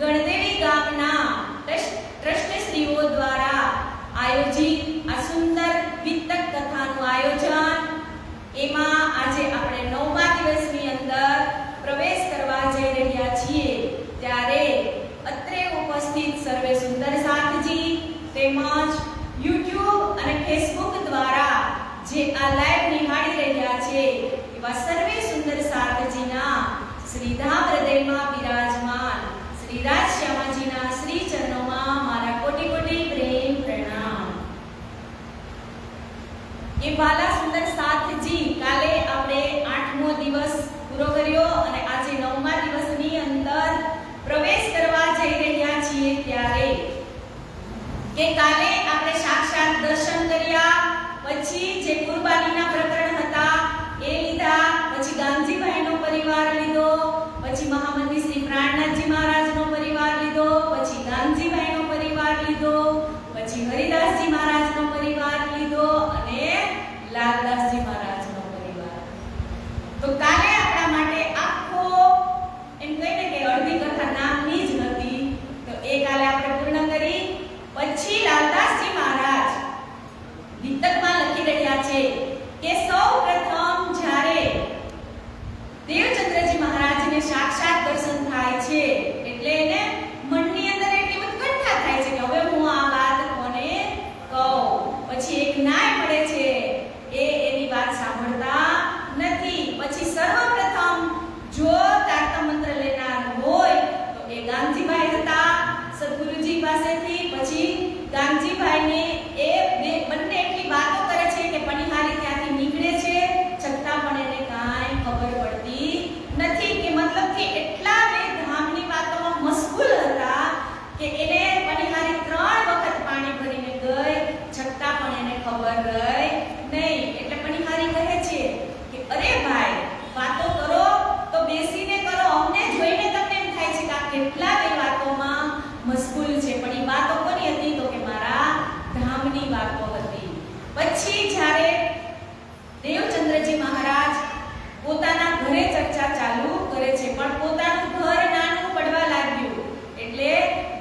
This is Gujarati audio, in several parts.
તેમજ ઉપસ્થિત સર્વે સુંદર સાથજી તેમજ YouTube અને Facebook દ્વારા જે આ લાઈવ નિહાળી રહ્યા છે એવા સર્વે સુંદર સાથજીના શ્રીધામ હૃદયમાં બિરાજમાન શ્રી રાજશ્યામાજીના શ્રી ચરણોમાં મારા કોટી કોટી પ્રેમ પ્રણામ। એ વાલા સુંદર સાથજી, કાલે આપણે 8મો દિવસ પૂરો કર્યો અને આજે 9મા દિવસની અંદર પ્રવેશ કરવા જઈ રહ્યા છીએ ત્યારે કે કાલે આપણે સાક્ષાત દર્શન કર્યા, પછી જે કુરબાનીના પ્રકરણ હતા એ લીધા, પછી ગાંધીભાઈનો પરિવાર લીધો, પછી મહામંત્રી શ્રી પ્રાણનાથજી મહારાજનો પરિવાર લીધો, પછી ગાંધીભાઈનો પરિવાર લીધો, પછી હરિદાસજી મહારાજનો પરિવાર લીધો અને લાલદાસજી મહારાજનો પરિવાર। તો કાલે આપણા માટે આખો એમ કહીને કે અડધી કથા નામની જ નથી, તો એ કાલે આપણે પૂર્ણ કરી। પછી લાલદાસજી મહારાજ વિતકમાં લખી રહ્યા છે કે સૌપ્રથમ જ્યારે દેવચંદ્રજી મહારાજને સાક્ષાત દર્શન થાય છે એટલે એને મનની અંદર એટલી ઉત્કંઠા થાય છે કે હવે હું આ વાત કોને કહું। પછી એક નાય મળે છે, એ એની વાત સાંભળતા નથી। પછી સર્વપ્રથમ જો તારતમ મંત્ર લેનાર હોય તો એ ગાંધીભાઈ હતા સદગુરુજી પાસેથી। પછી ગાંધીભાઈને એ બંને એટલી વાતો કરે છે કે પનિહારી ત્યાંથી નીકળે છે છતાં પણ એને કાંઈ ખબર પડતી નથી, કે મતલબ કે એટલા બે ધામની વાતોમાં મશગુલ હતા કે એને પનિહારી 3 વખત પાણી ભરીને ગઈ છતાં પણ એને ખબર રહી નહીં। એટલે પનિહારી કહે છે કે અરે ભાઈ, વાતો કરો તો બેસીને કરો, અમને જોઈને તમને એમ થાય છે કે આ કેટલા બે વાતોમાં મશગુલ છે, પણ એ વાતો કોની હતી તો કે મારા ધામની વાતો હતી। પછી જ્યારે દેવચંદ્રજી મહારાજ પોતાના ઘરે ચર્ચા ચાલુ કરે છે, પણ પોતાનું ઘર નાનું પડવા લાગ્યું એટલે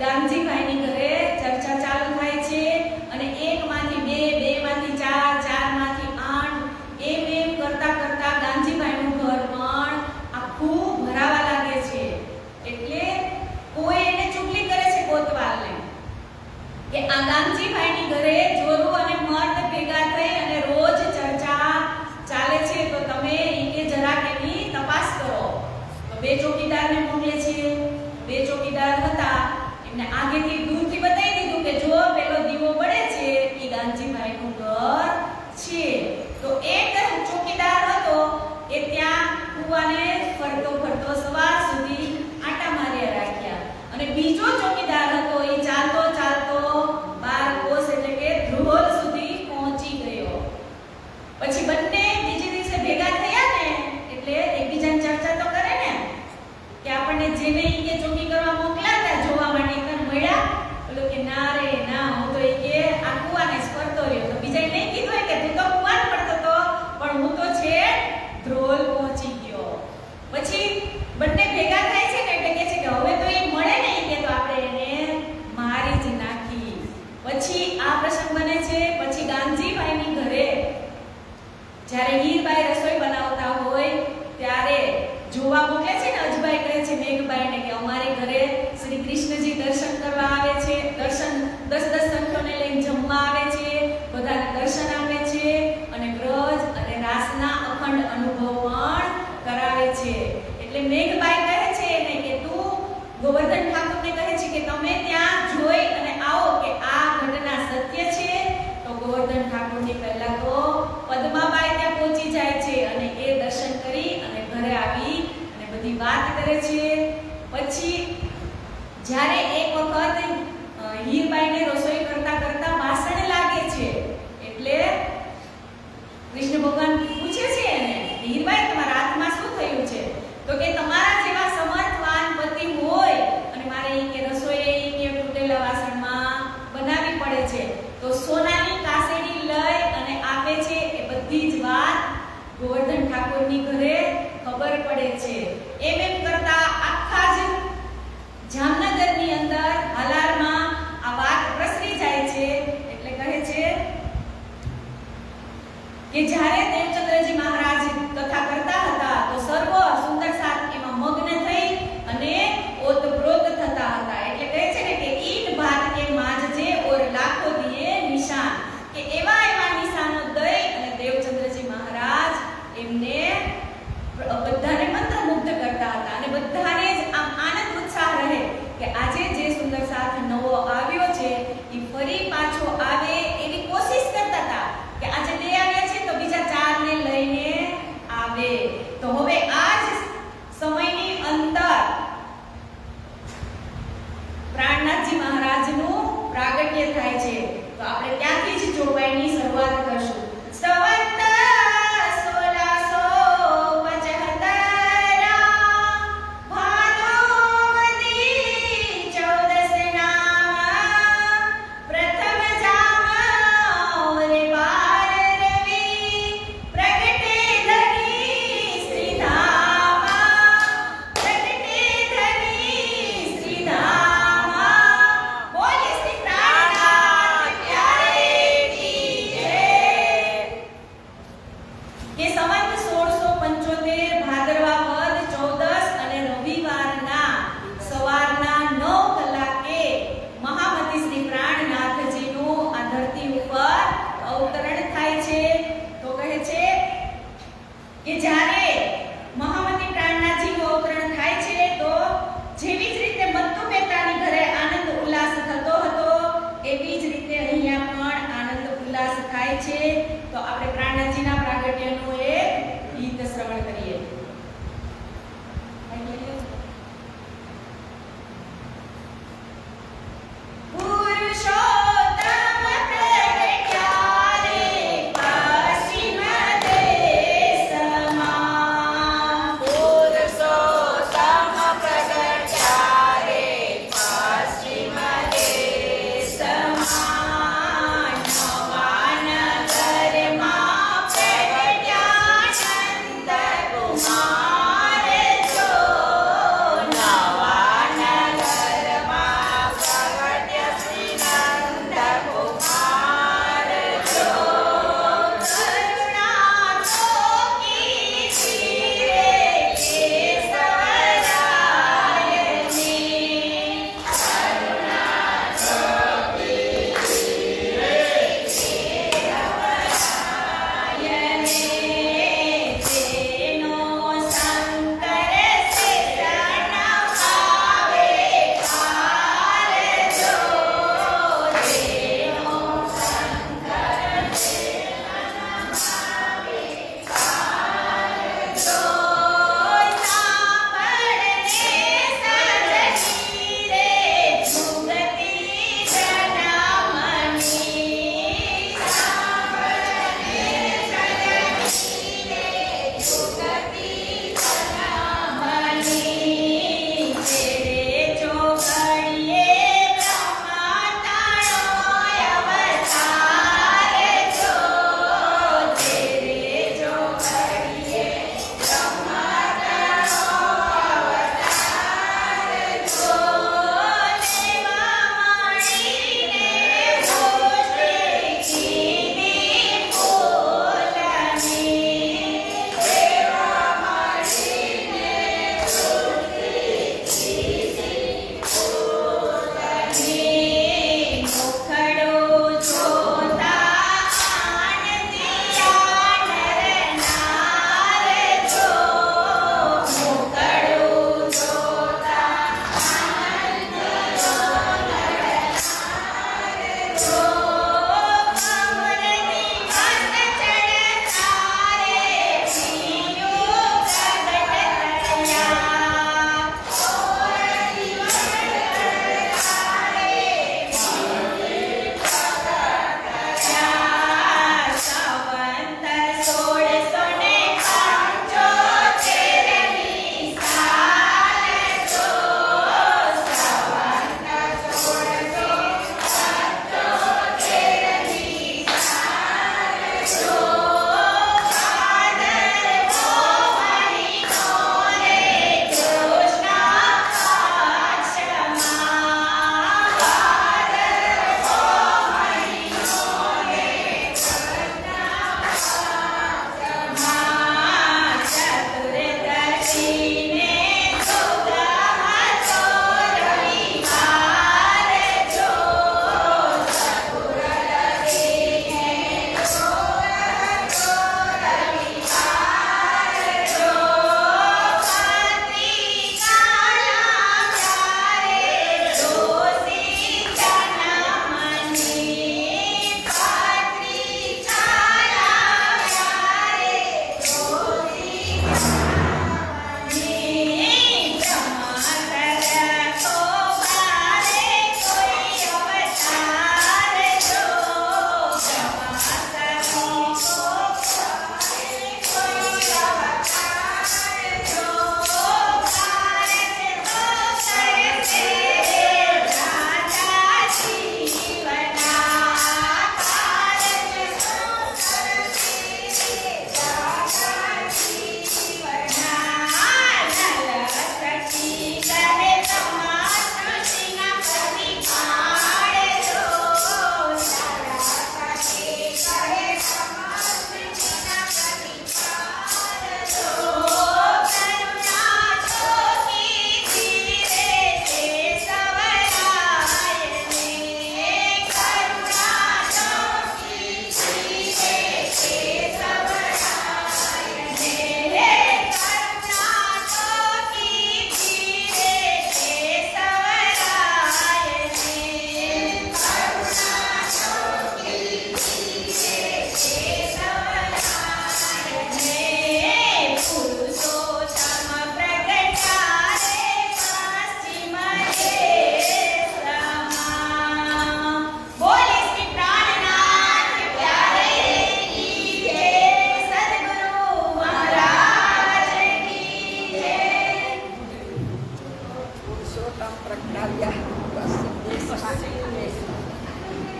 ગાંધીભાઈની ઘરે ચર્ચા ચાલુ થાય છે અને 1 માંથી 2, 2 માંથી 4, 4 માંથી 8 એમ કરતા કરતા ગાંધીભાઈનું ઘર પણ આખું ભરાવા લાગે છે। એટલે કોઈ એને ચુગલી કરે છે કોતવાલને કે આ ગાંધીભાઈની ઘરે જોરું અને મર્દ ભેગા થઈ અને રોજ ચર્ચા ચાલે છે, તો તમે ઈને જરાક એની તપાસ કરો। તો 2 ચોકીદારને મોકલે છે। 2 ચોકીદાર હતા, એમને આગેથી દૂરથી બતાવી દીધું કે જો પેલો દીવો બળે છે એ ગાંધીભાઈનું ઘર છે। તો એક ચોકીદાર હતો એ ત્યાં કૂવાને ફરતો ફરતો સવાર સુધી આટા માર્યા રાખ્યા, અને બીજો ચોકીદાર હતો એ ચાલતો ચાલતો 12 કોસ એટલે કે ધ્રુવલ સુધી પહોંચી ગયો। પછી બંને બીજે દિવસે ભેગા થયા ને એટલે એકબીજાની ચર્ચા તો કરે ને કે આપણને જેને ઈ ચોકી કરવા મોકલ્યા હતા જોવા માટે કન મળ્યા, બોલો કે ના રે ના, હું તો ઈ કે આ કૂવાને જ ફરતો રહ્યો। તો બીજાએ નહીં કીધું કે તું તો કૂવાને ફરતો તો, પણ હું તો છે ધ્રોલ પહોંચી ગયો। પછી બંને ભેગા થાય છે ને એટલે કહે છે કે હવે તો એ મળે નહીં કે તો આપણે એને મારી જ નાખી। પછી આ પ્રસંગ બને છે। પછી ગાંધીભાઈની ઘરે જ્યારે હીરબાઈ રસોઈ બનાવતા હોય ત્યારે જોવા મોકલે છે ને, અજભાઈ કહે છે મેઘભાઈને કે અમારે ઘરે શ્રી કૃષ્ણજી દર્શન કરવા આવે છે, દર્શન 10 સંખ્યોને લઈને જમવા આવે છે, બધાને દર્શન આપે છે અને વ્રજ અને રાસના અખંડ અનુભવ પણ કરાવે છે। એટલે મેઘભાઈ કહે છે એને કે તું ગોવર્ધન ઠાકોરને કહે છે કે તમે ત્યાં જોઈ અને આવો કે આ ઘટના સત્ય છે। તો ગોવર્ધન ઠાકોરની પહેલા તો પદ્માબાઈ ત્યાં પહોંચી જાય છે અને એ દર્શન કરી અને ઘરે આવી અને બધી વાત કરે છે। પછી જ્યારે એક વખત હીરબાઈને રસોઈ કરતા કરતા વાસણ લાગે છે એટલે કૃષ્ણ ભગવાન પૂછે છે એને, હીરબાઈ તમારા હાથમાં શું થયું છે? તો કે તમારા જેવા સમર્થવાન પતિ હોય અને મારે ઈ કે રસોઈ ઈ કે તૂટેલા વાસણમાં બનાવવી પડે છે, તો સોનાની કાસેડી લઈ અને આપે છે। એ બધી જ વાત ગોવર્ધન ઠાકોરની ઘરે ખબર પડે છે। એમ કરતા આખા જ જામનગરની અંદર હાલારમાં આ વાત પ્રસરી જાય છે। એટલે કહે છે કે જ્યારે દેવચંદ્રજી મહારાજ કથા કરતા હતા તો સર્વ સુંદર સાથ એમાં મગ્ન થઈ અને ઓતપ્રોત થતા હતા। એટલે કહે છે ને કે ઈ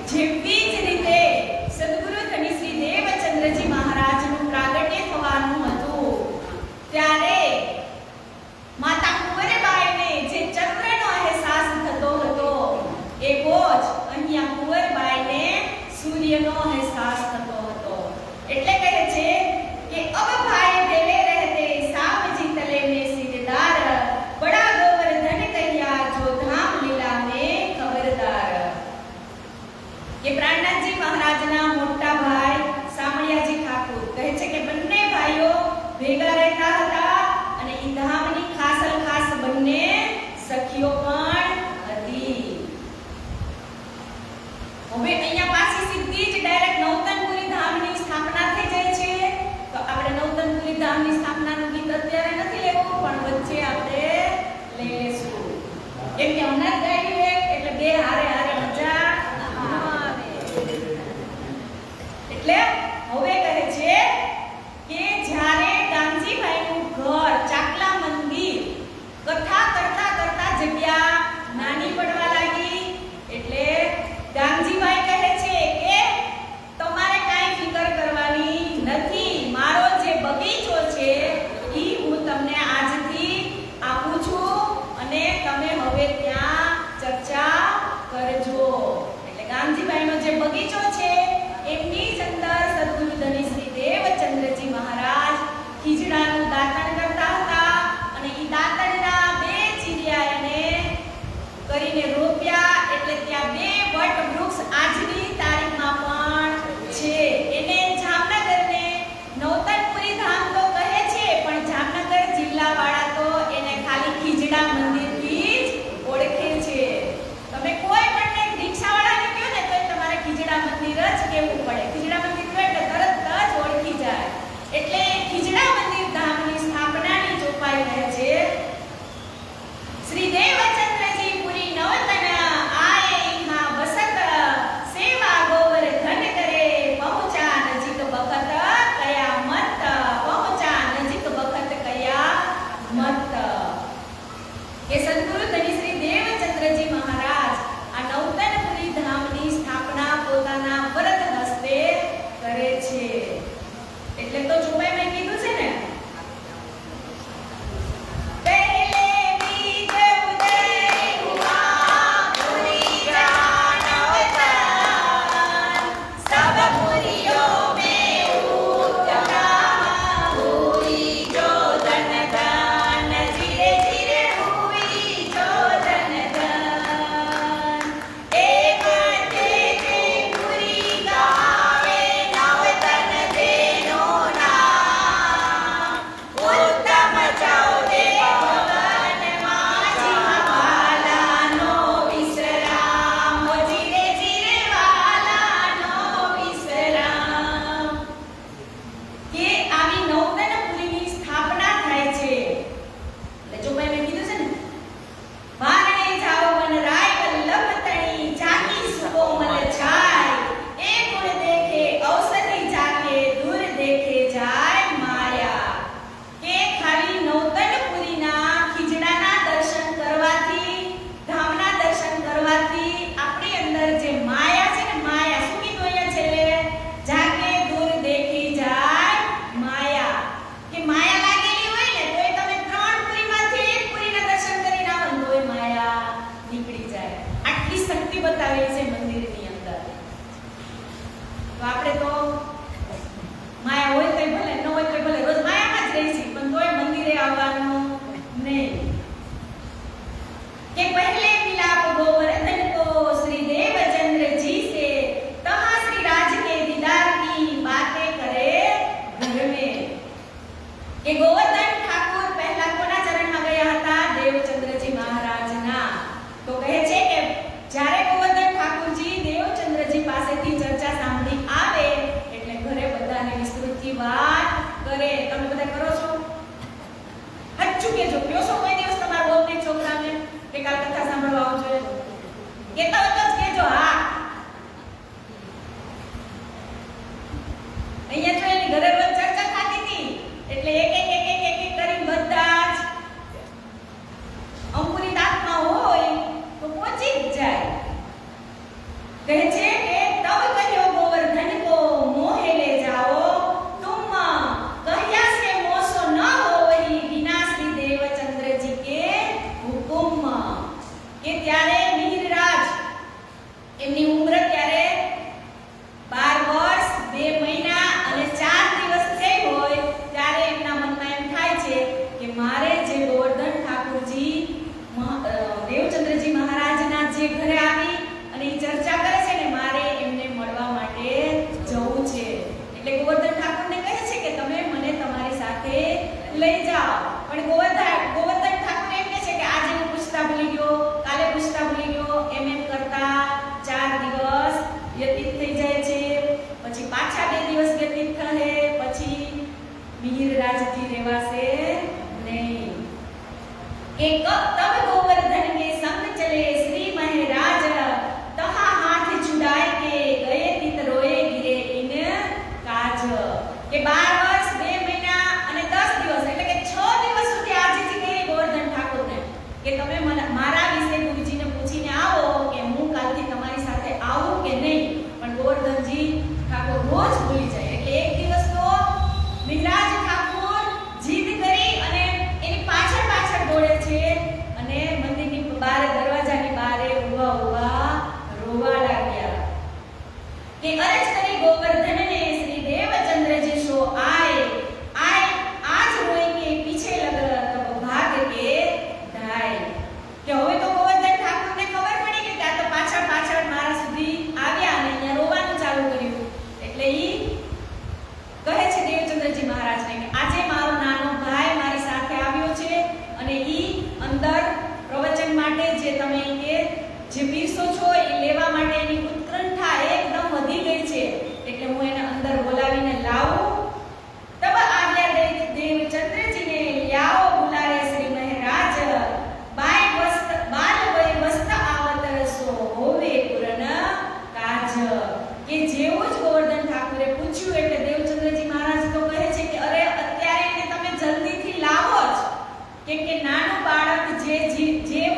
જેવી જ રીતે સદગુરુ ધની શ્રી દેવચંદ્રજી મહારાજનું પ્રાગટ્ય થવાનું હતું ત્યારે માતા કુંવરબાઈને જે ચંદ્રનો અહેસાસ થતો હતો એવો જ અહીંયા કુંવરબાઈને સૂર્યનો અહેસાસ થતો હતો. એટલે કહે છે કે અબ ભાઈ દેલે રહેતે સાવજી તલે में सिरदार बड़ा गोवर्धन कहिया जो धाम लीला में खबरदार. કે પ્રાણનાથજી મહારાજના મોટા ભાઈ સામળિયાજી ઠાકુર કહે છે કે બંને ભાઈઓ ભેગા રહેતા હતા અને ઈ ધામની ખાસલ ખાસ બંને સખીઓ પણ હતી. હવે અહીંયા પાછી સીધી જ ડાયરેક્ટ નવતનપુરી ધામની સ્થાપના થઈ જાય છે. તો આપણે નવતનપુરી ધામની સ્થાપનાનું ગીત અત્યારે નથી લેવું પણ વચ્ચે આપણે લઈ લેશું. કેમ કે હમણાં જ ગાયું એટલે બે હારે હારે મજા આવે. એટલે હવે કહે છે કે જ્યારે ગાંધીભાઈનું ઘર ચાકલા મંદિર કથા કરતા કરતા જગ્યા નાની પડવા લાગી એટલે ગાંધીભાઈ કહે છે કે તમારે કાંઈ ફિકર કરવાની નથી. મારો જે બગીચો છે ઈ હું તમને આજથી આપું છું અને તમે હવે ત્યાં ચર્ચા કરજો. એટલે ગાંધીભાઈનો જે બગીચો છે એમની જ અંદર સદગુરુ ધની શ્રી દેવચંદ્રજી મહારાજ ખીજડાનું દાતણ કરતા હતા અને ઈ દાતણના બે ચીરિયા એને કરીને રોપ્યા. એટલે ત્યાં બે વટ વૃક્ષ આજની તારીખમાં પણ છે. એને જામનગરને નવતનપુરી ધામ તો કહે છે પણ જામનગર જિલ્લાવાળા તો એને ખાલી ખીજડા મંદિરથી જ ઓળખે છે. તમે કોઈ પણ રિક્ષાવાળાને કહો ને તો તમારે ખીજડા મંદિર જ કહેવું પડે. ખીજડા મંદિર કહો એટલે તરત જ ઓળખી જાય. એટલે ખીજડા મંદિર ધામની સ્થાપનાની ચોપાઈ રહે છે શ્રી દેવચંદ્રજી પુરી નવતન આए इहाँ बसत सेवा गोवर्धन करे पहुंचा नजीक बखत कया मत पहुंचा नजीक बखत कया मत. કે સદગુરુ ધની શ્રી દેવચંદ્રજી મહારાજ આ નવતનપુરી ધામની સ્થાપના પોતાના વરદ હસ્તે કરે છે. એટલે તો ચોપાઈ મેં કીધું છે ને કે ગોવર્ધન ઠાકુર પહેલા કોના ચરણમાં ગયા હતા? દેવચંદ્રજી મહારાજના. તો કહે છે કે જ્યારે ગોવર્ધન ઠાકુરજી દેવચંદ્રજી પાસેથી ચર્ચા સાંભળી આવે એટલે ઘરે બધાને વિસ્તૃતથી વાત કરે. તમે બધા કરો છો? હચ્ચું કેજો. કયો છો કોઈ દિવસ તમારા બહુને છોકરાને કે કાલ કથા સાંભળવા આવજો? કેતા હોય તો જ કેજો. હા, અહીંયા તો એની ઘરે રોજ ચર્ચા થતી હતી એટલે એક કરીને બધા જ અંકુરિત આત્મા હોય કે તબ गोवर्धन के संग चले श्री महाराज तहा हाथ छुड़ाए के गए तित रोए गिरे इन काज કે 12 વર્ષ 2 મહિના અને 10 દિવસ એટલે કે 6 દિવસ સુધી આજીજી કરી ગોવર્ધન ઠાકોરને કે તમે મારા વિશે ગુરુજીને પૂછીને આવો કે હું કાલથી તમારી સાથે આવું કે નહીં. પણ ગોવર્ધનજી ઠાકોર રોજ ભૂલી જાય. એટલે એક દિવસ તો મિજરાજ ઠાકોર જીદ કરી અને એની પાછળ પાછળ દોડે છે અને મંદિરની બહાર દરવાજાની બહાર ઊભા ઊભા રોવા લાગ્યા કે અરજ કરી ગોવર્ધનને શ્રી देवचंद्र जी सो आए आज रोए के पीछे लग तब भाग के धाय કે હવે તો ગોવર્ધન ઠાકોરને ખબર પડી કે આ તો પાછળ પાછળ મારા સુધી આવ્યા અને અહીંયા રોવાનું ચાલુ કર્યું. એટલે ઈ કહે છે દેવચંદ્રજી મહારાજને કે આજે મારો નાનો ભાઈ મારી સાથે આવ્યો છે અને ઈ અંદર પ્રવચન માટે જે તમે કે જે પીરસો છો એ લેવા માટે એની ઉત્કંઠા એકદમ વધી ગઈ છે. એટલે હું એને અંદર બોલાવીને લાવું. તબ આવ્યા દેવચંદ્ર जी ने ल्याओ बुलाए श्री महाराज बाल वय वस्त आवतर सो होवे पूर्ण काज કે જેવું જ ગોવર્ધન ઠાકોરે પૂછ્યું એટલે દેવચંદ્રજી મહારાજ તો કહે છે કે અરે અત્યારે એને તમે જલ્દીથી લાવો જ કેમ કે નાનું બાળક જે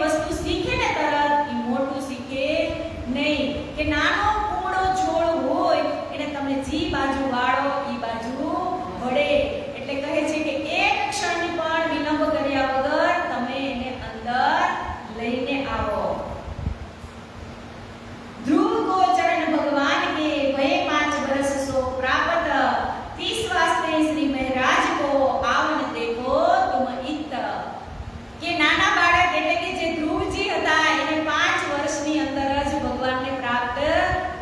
વસ્તુ શીખે ને તરત એ મોટું શીખે નહીં. કે નાનો કૂણો છોડ હોય એને તમે જી બાજુ વાળો ઈ બાજુ વળે. એટલે કહે છે કે એક ક્ષણની પણ વિલંબ કર્યા વગર તમે એને અંદર લઈને આવો. ध्रुव गोचरण भगवान के भय 5 वर्ष सो प्राप्त 30 वास्ते श्री महाराज को आवन देखो तुम इत કે નાના બાળક એટલે કે જે ધ્રુવજી હતા એને 5 વર્ષની અંદર જ ભગવાનને પ્રાપ્ત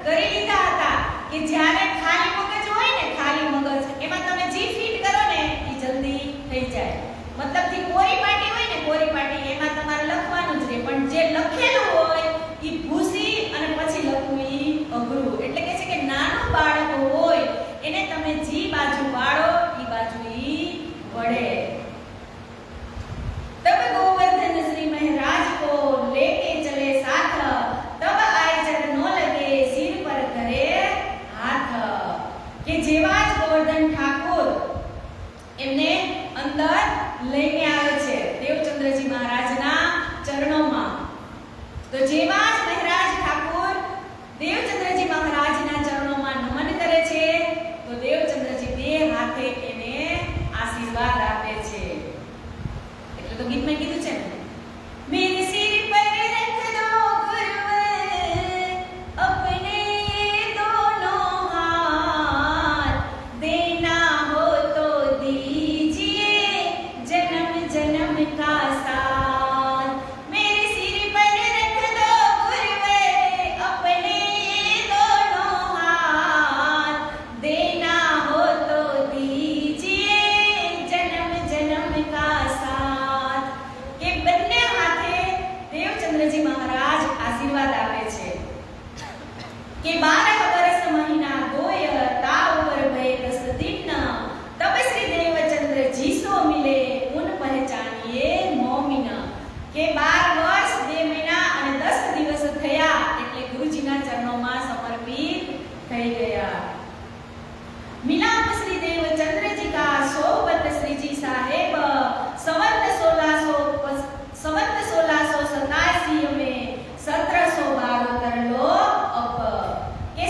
કરી લીધા હતા. કે જ્યારે ખાલી મગજ હોય ને ખાલી મગજ એમાં તમે જી ફિટ કરો ને એ જલ્દી થઈ જાય. મતલબ થી કોરી પાટી હોય ને કોરી પાટી એમાં તમારે લખવાનું જ રહે પણ જે લખેલું હોય એ ભૂસી અને પછી લખવું એ અઘરું. એટલે કે છે કે નાનું બાળક હોય એને તમે જી બાજુ વાળો એ બાજુ ઈ વળે. तब गोवर्धन श्री महाराज को लेके चले साथ तब आए चरणों लगे सिर पर करे हाथ કે જેવા જ ગોવર્ધન ઠાકોર એમને અંદર લઈને આવે છે દેવચંદ્રજી મહારાજના ચરણોમાં. તો જેવા જ મહારાજ ઠાકોર દેવચંદ્રજી મહારાજના ચરણોમાં નમન કરે છે તો દેવચંદ્રજી બે હાથે એને આશીર્વાદ આપે છે. એટલે તો ગીતમાં કીધું છે ને મેરે સિર પર રખ દો ગુરુवर अपने दोनों हाथ देना हो तो दीजिए जन्म जन्म का साथ. मेरे सिर पर रख दो गुरुवर अपने दोनों हाथ देना हो तो दीजिए जन्म जन्म का साथ. કે બંને હાથે દેવચંદ્રજી મહારાજ આશીર્વાદ આપે છે કે 12 વર્ષ મહિના ગોય તાવ પર ભય 10 दिन तब श्री देवचंद्र जी सो मिले उन पहचानिए मोमिन. કે 12 વર્ષ 2 મહિના અને 10 દિવસ થયા એટલે ગુરુજીના ચરણોમાં સમર્પિત થઈ ગયા. मिलाप श्री देवचंद्र जी का सोबत श्री जी साहेब संवत 1687 में 1712 तरलो अप. કે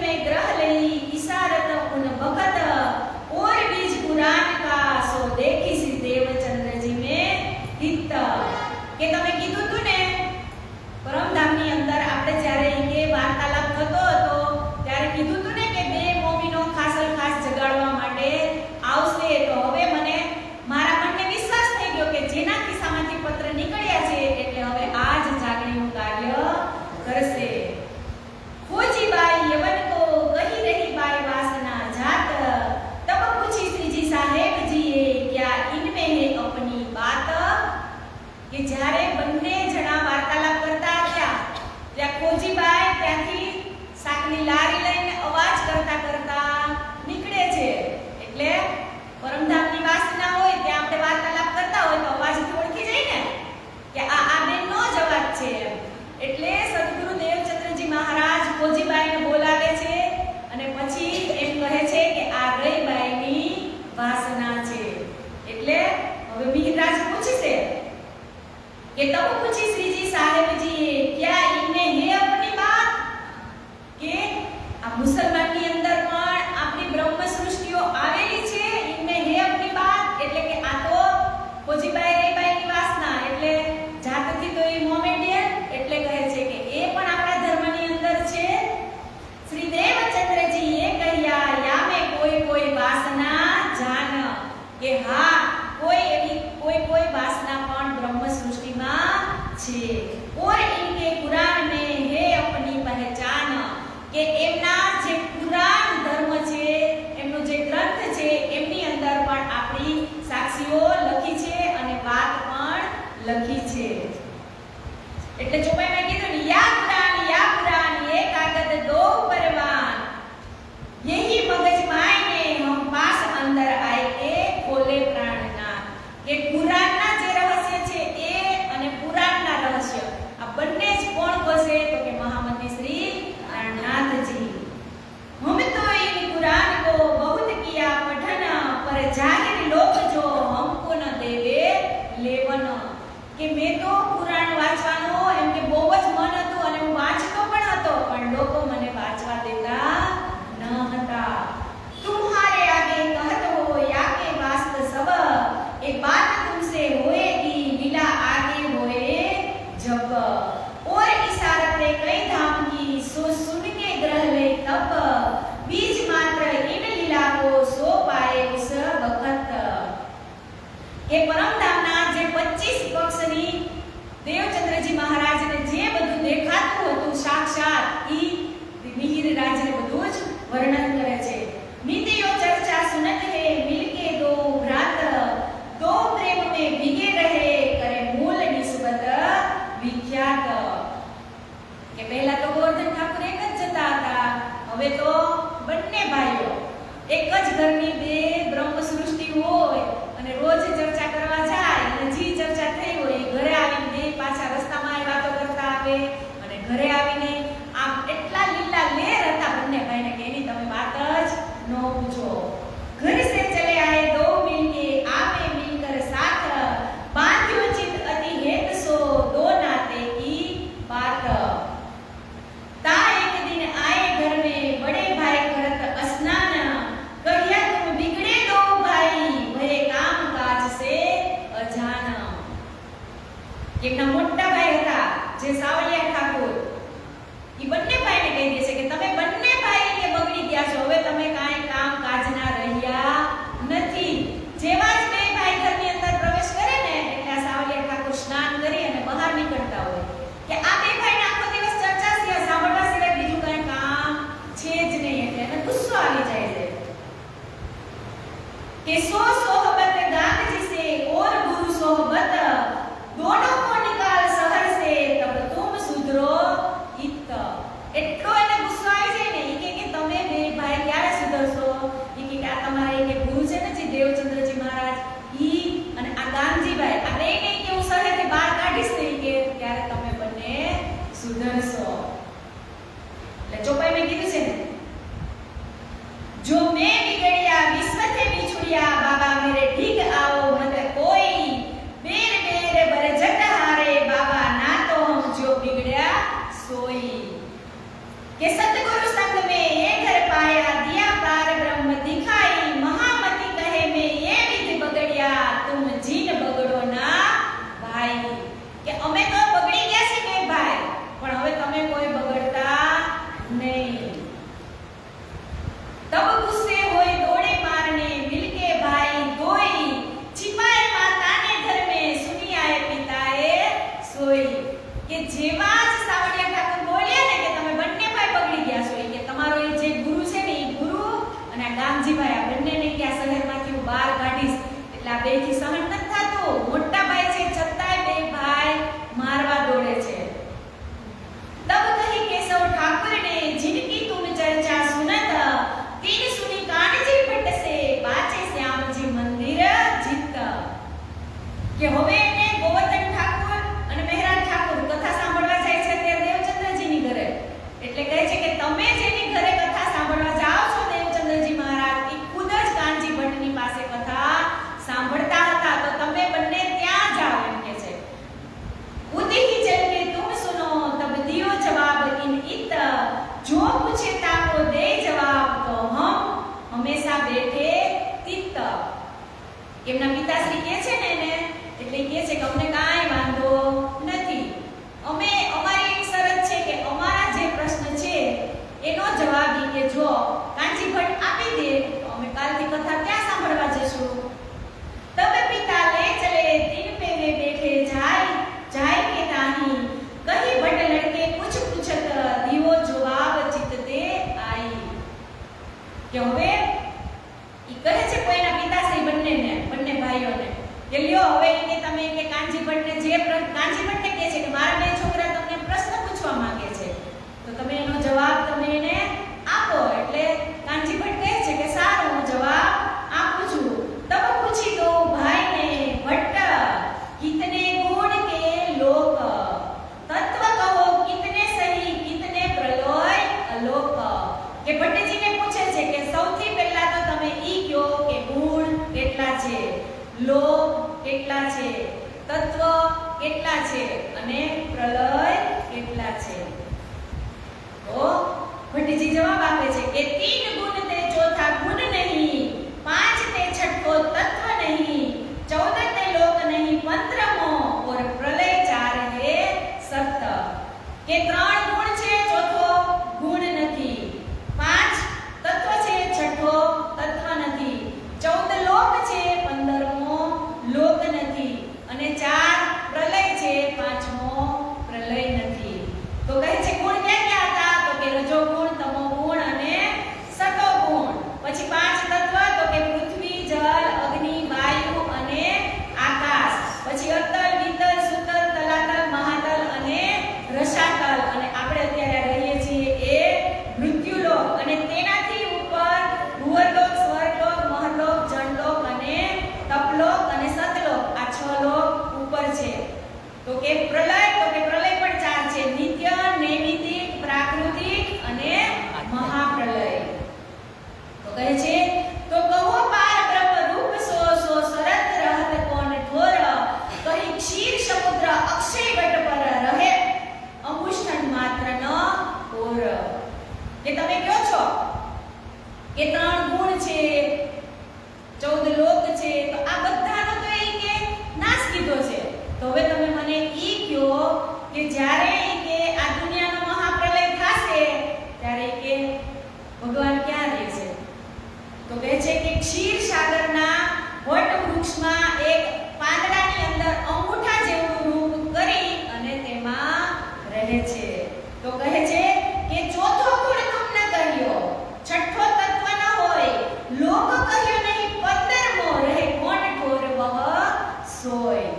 में ग्रह लई इशारत उन बखत और बीज कुरान का सो देखी सी देवचंद्र जी में हित કે તમે કીધું તું ને પરમધામની અંદર આપણે જ્યારે કે વાર્તાલાપ થતો હતો ત્યારે કીધું તું ને કે બે મોમીનો ખાસલ ખાસ જગાડવા માટે આવશે તો હવે મને મારા મનને વિશ્વાસ થઈ ગયો કે જેના ખિસ્સામાંથી પત્ર નીકળ્યા છે એટલે હવે આ જ જાગણીનું કાર્ય કરશે खोजीबाई यवन को कही रही बाई वासना जात तब पूछी श्री जी साहेब जी क्या इनमें है अपनी बात કે જ્યારે બંને જણા વાર્તાલાપ કરતા હતા ત્યાં ખોજીબાઈ ત્યાંથી શાકની લારી લઈને અવાજ કરતા કરતા નીકળે છે એટલે પરમધામની વાસના હોય ત્યાં આપણે વાર્તાલાપ કરતા હોય તો અવાજથી ઓળખી જાય ને કે આ બેનનો જ અવાજ છે એટલે સદગુરુ દેવચંદ્રજી મહારાજ ખોજીબાઈને બોલાવે છે અને પછી એમ કહે છે કે આ રઈબાઈની વાસના છે એટલે હવે મિહિરરાજ પૂછશે કે તબ પૂછી श्री जी साहेब जी क्या इनमें है अपनी बात કે આ મુસલમાનની અંદર પણ આપણી બ્રહ્મ સૃષ્ટિઓ આવેલી છે ઇનमें है अपनी बात એટલે કે આ તો ખોજીબાઈ રઈબાઈની વાસના એટલે જાતથી તો એ મોમેડિયન એટલે કહે છે કે એ પણ આપણા ધર્મની અંદર છે શ્રી દેવચંદ્રજી એ કહ્યા યામે કોઈ વાસના જાન કે હા કોઈ એવી કોઈ વાસના પણ બ્રહ્મ સૃષ્ટિમાં છે और इनके कुरान में है अपनी पहचान કે એમના જે કુરાન ધર્મ છે એમનો જે ગ્રંથ છે એમની અંદર પણ આપણી સાક્ષીઓ લખી છે અને વાત પણ લખી છે એટલે ચોપાઈમાં કીધું ને યા कुरान ये कागज दो परवान यही मगज मायने हम पास अंदर आए के खोले प्राणना કે કુરાનના જે રહસ્ય છે એ અને પુરાણના રહસ્ય આ બંને જ કોણ કહે તો કે મહામંત્રી શ્રી प्राणनाथ जी हम तो इन कुरान को बहुत किया पठन पर जाहिर लोग जो हमको न देवे लेवन કે મેં તો પુરાણ વાંચવાનો એમ કે બહુ જ મન હતું અને હું વાંચતો પણ હતો પણ લોકો મને વાંચવા દેતા ન હતા तुम्हारे आगे कहत हो या के वास्त सब एक बात तुमसे होएगी लीला आगे होए जब और इशारत कई धाम की सो सुन के ग्रह ले तब बीज मात्र इन लीला को सो पाए उस वक्त કે પરમધામના જે 25 પક્ષની દેવચંદ્રજી મહારાજને જે બધું દેખાતું હતું સાક્ષાત ઈ મિહિરરાજને બધું જ વર્ણન કરે છે नीतियों चर्चा सुनत है मिलके दो भ्रात दो प्रेम में भीगे रहे करे मूल निस्बत विख्यात કે પહેલા તો ગોવર્ધન ઠાકુર એક જ જતા હતા હવે તો બંને ભાઈઓ એક જ ઘરની બે બ્રહ્મ સૃષ્ટિ હોય અને રોજ ચર્ચા કરવા જાય અને જી ચર્ચા થઈ હોય ઘરે આવીને બે પાછા રસ્તામાં વાતો કરતા આવે અને ઘરે આવીને આમ એટલા લીલા લેર હતા બંને ભાઈને કે એની તમે વાત જ ન પૂછો घर से चले आए दो मिलके आवे मिलकर साथ बांध्यो चित अति हेत सो दो नाते की बात ता एक दिन आए घर में बड़े भाई करत स्नान कहिया तुम बिगड़े दो भाई भय काम काज से अजान એકના મોટા ભાઈ હતા જે સાવલિયા ઠાકોર ઈ બંને ભાઈને કહી દે છે કે તમે બંને ભાઈ કે બગડી ગયા છો હવે તમે કાંઈ કામ કાજના રહ્યા નથી જેવા જ બે ભાઈ ઘરની અંદર પ્રવેશ કરે ને એટલે આ સાવલિયા ઠાકોર સ્નાન કરી અને બહાર નીકળતા હોય કે આ બે ભાઈને આખો દિવસ ચર્ચા સિવાય સાંભળવા સિવાય બીજું કાંઈ કામ છે જ નહીં એટલે એને ગુસ્સો આવી જાય છે કે સો સોહબત ગાંધ जी से और गुरु सोहबत दोनों को निकाल शहर से तब तुम सुधरो इत એટલો એને ગુસ્સો આવી જાય ને કે તમે બે ભાઈ ક્યારે સુધરશો કે આ તમારે કે ગુરુ છે ને જે દેવચંદ્રજી મહારાજ ઈ અને આ ગાંધીભાઈ આ બે ને કે હું શહેરથી બહાર કાઢીશ ને કે ત્યારે તમે બંને સુધરશો એટલે ચોપાઈ મેં કીધું છે ને जो मैं बिगड़िया विश्व थे बिछुड़िया बाबा मेरे બેઠે તિત્ત. એમના પિતાશ્રી કહે છે ને એને, એટલે કહે છે કે અમને કાંઈ વાંધો નથી. અમે અમારી એક શરત છે કે અમારા જે પ્રશ્ન છે એનો જવાબ ઈ કે જો કાંચી ભટ્ટ આપી દે તો અમે કાલથી કથા ક્યાં સાંભળવા જશું. तब पिता ले चले दिन पे वे बैठे जाय के ताही कही भट्ट लड़के कुछ पूछत दियो जवाब चित दे आई. કે હવે ઈ કહે છે કોઈના પિતાશ્રી બંને ભાઈઓને કે લ્યો હવે એને તમે કે કાંજી ભટ્ટને કાંજી ભટ્ટને કહે છે કે મારા બે છોકરા તમને પ્રશ્ન પૂછવા માંગે છે તો તમે એનો જવાબ તમે એને આપો. એટલે કાંજી ભટ્ટ કહે છે કે સારું હું જવાબ આપું છું. तब पूछी तो भाई ने भट्ट कितने गुण के लोक तत्व कहो कितने सही कितने प्रलय अलोक. કે ભટ્ટજીને પૂછે છે કે સૌથી પહેલા તો તમે ઈ કહો કે ગુણ કેટલા છે, લોક કેટલા છે, તત્વ કેટલા છે અને પ્રલય કેટલા છે. તો ભટ્ટજી જવાબ આપે છે કે 3 गुण ते चौथा गुण नहीं, 5 ते छठो तत्व नहीं, 14 ते लोक नहीं, 15मो और प्रलय 4 है सत. કે 3 ગુણ છે, ચોથો ગુણ નથી, 5 તત્વ છે, છઠ્ઠો તત્વ નથી, 14 લોક છે, 15મો લોક નથી અને 4 પ્રલય છે, 5મો પ્રલય નથી. તો કહે છે ગુણ ક્યાં ક્યાં હતા? તો કે રજો ગુણ, તમો ગુણ અને સતો ગુણ. પછી 5 તત્વ તો કે પૃથ્વી, જળ, અગ્નિ, વાયુ અને આકાશ. પછી અતલ, વિતલ, સુતલ, તલાતલ, મહાતલ અને રસાતલ. અને આપણે અત્યારે રહીએ છીએ એ મૃત્યુલોક અને તેનાથી ઉપર ભૂવરલોક, સ્વર્ગલોક, મહરલોક, જળલોક અને તપલોક અને સતલોક. આ 6 લોક ઉપર છે. તો કે પ્રલય પણ 4 છે, નિત્ય, નૈમિતિક, પ્રાકૃતિક અને મહાપ્રલય. તો કહે છે તો કહો પાર બ્રહ્મ રૂપ સો શરત રહત કોણ ઠોર કહી ક્ષીર સમુદ્ર અક્ષય વટ પર રહે અંગુષ્ઠન માત્ર ન ઓર. કે તમે કહો છો કે 3 ગુણ છે, 14 લોક છે, તો આ બધાનો તો ઈ કે નાશ કીધો છે. તો હવે તમે મને ઈ કહો કે જ્યારે ઈ કે આ દુનિયાનો મહાપ્રલય થશે ત્યારે ઈ કે ભગવાન ક્યાં રહે છે? તો કહે છે કે ક્ષીર સાગરના વટ વૃક્ષમાં એક પાંદડાની અંદર અંગૂઠા જેવું રૂપ કરી અને તેમાં રહે છે. તો કહે છે કે ચોથો ગુણ તુમ ન કહ્યો, છઠ્ઠો તત્વ ન હોય, લોક કહ્યો નહીં, 15મો રહે કોણ ઠોર વહ સોય.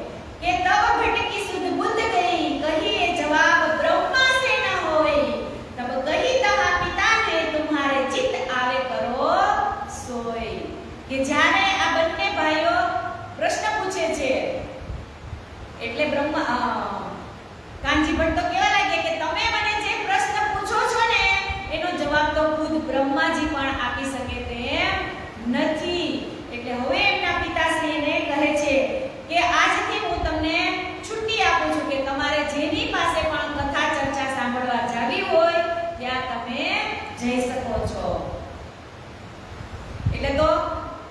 કે તબ ભટકી સુધ બુદ્ધ ગઈ કહીએ જવાબ બ્રહ્મા से न होय, तब कही तहा पिता ने तुम्हारे चित आवे करो सोय. કે જ્યારે આ બંને ભાઈઓ પ્રશ્ન પૂછે છે એટલે કાંજી ભટ્ટ તો કેવા લાગે કે તમે મને જે પ્રશ્ન પૂછો છો ને એનો જવાબ તો ખુદ બ્રહ્માજી પણ આપી શકે તેમ નથી. એટલે હવે એમના પિતાશ્રીને કહે છે કે આજથી હું તમને છુટ્ટી આપું છું કે તમારે જેની પાસે પણ કથા ચર્ચા સાંભળવા જાવી હોય ત્યાં તમે જઈ શકો છો. એટલે તો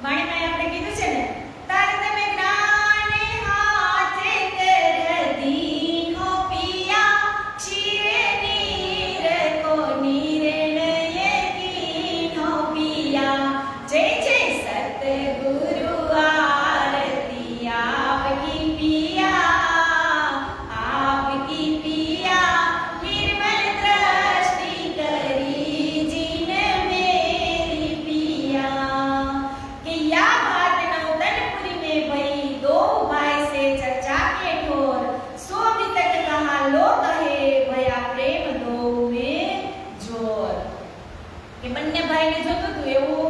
વાણીમાં આપણે કીધું છે ને તારે તમે જ્ઞાને હાથે કર દીનો પિયા ક્ષીરે નીર કો નિર્ણય કીનો પિયા. જય જય સતગુરુ આરતી આપકી પિયા, આપકી પિયા નિર્મલ દ્રષ્ટિ કરી જીન મેરી પિયા. कि या बात नौतनपुरी में भई दो भाई से चर्चा के ठोर, सो वितक कहा लो कहे भया प्रेम दो में जोर. કે બંને ભાઈને જોતું હતું એવું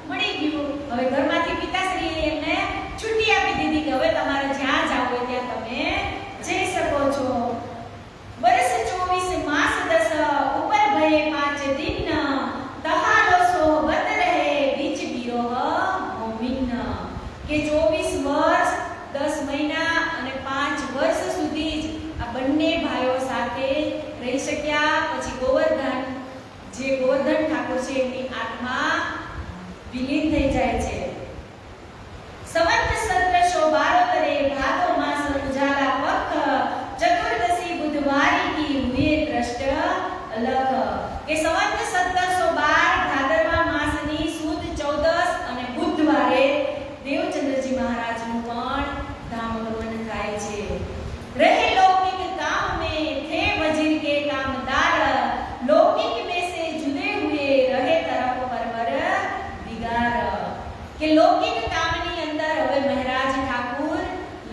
મળી ગયું. હવે ઘરમાંથી પિતાશ્રીએ એમને છુટ્ટી આપી દીધી કે હવે તમારે જ્યાં જાવ હોય ત્યાં તમે જઈ શકો છો. વર્ષ 24 માસ 10 ઉપર ભયે 5 દિન તહારો સોહબત રહે બીચ બિરોહ મોમિન. કે 24 વર્ષ 10 મહિના અને 5 વર્ષ સુધી જ આ બંને ભાઈઓ સાથે રહી શક્યા. પછી ગોવર્ધન ઠાકોર છે એમની આત્મા વિલીન થઈ જાય છે. સંવત 1772 ભાદો માસ ઉજાલા પખ ચતુર્દશી બુધવારી કી હુએ દ્રષ્ટ અલખ. કે સંવત 1712 ભાદરવા માસની સુદ 14 અને બુધવારે દેવચંદ્રજી મહારાજનું પણ ધામ ગમન થાય છે. રહે લૌकिक काम में थे वजीर के कामदार, लौकिक में से जुदे हुए रहे तरफ परवर दिगार. કે લૌકિક કામની અંદર હવે મહારાજ ઠાકુર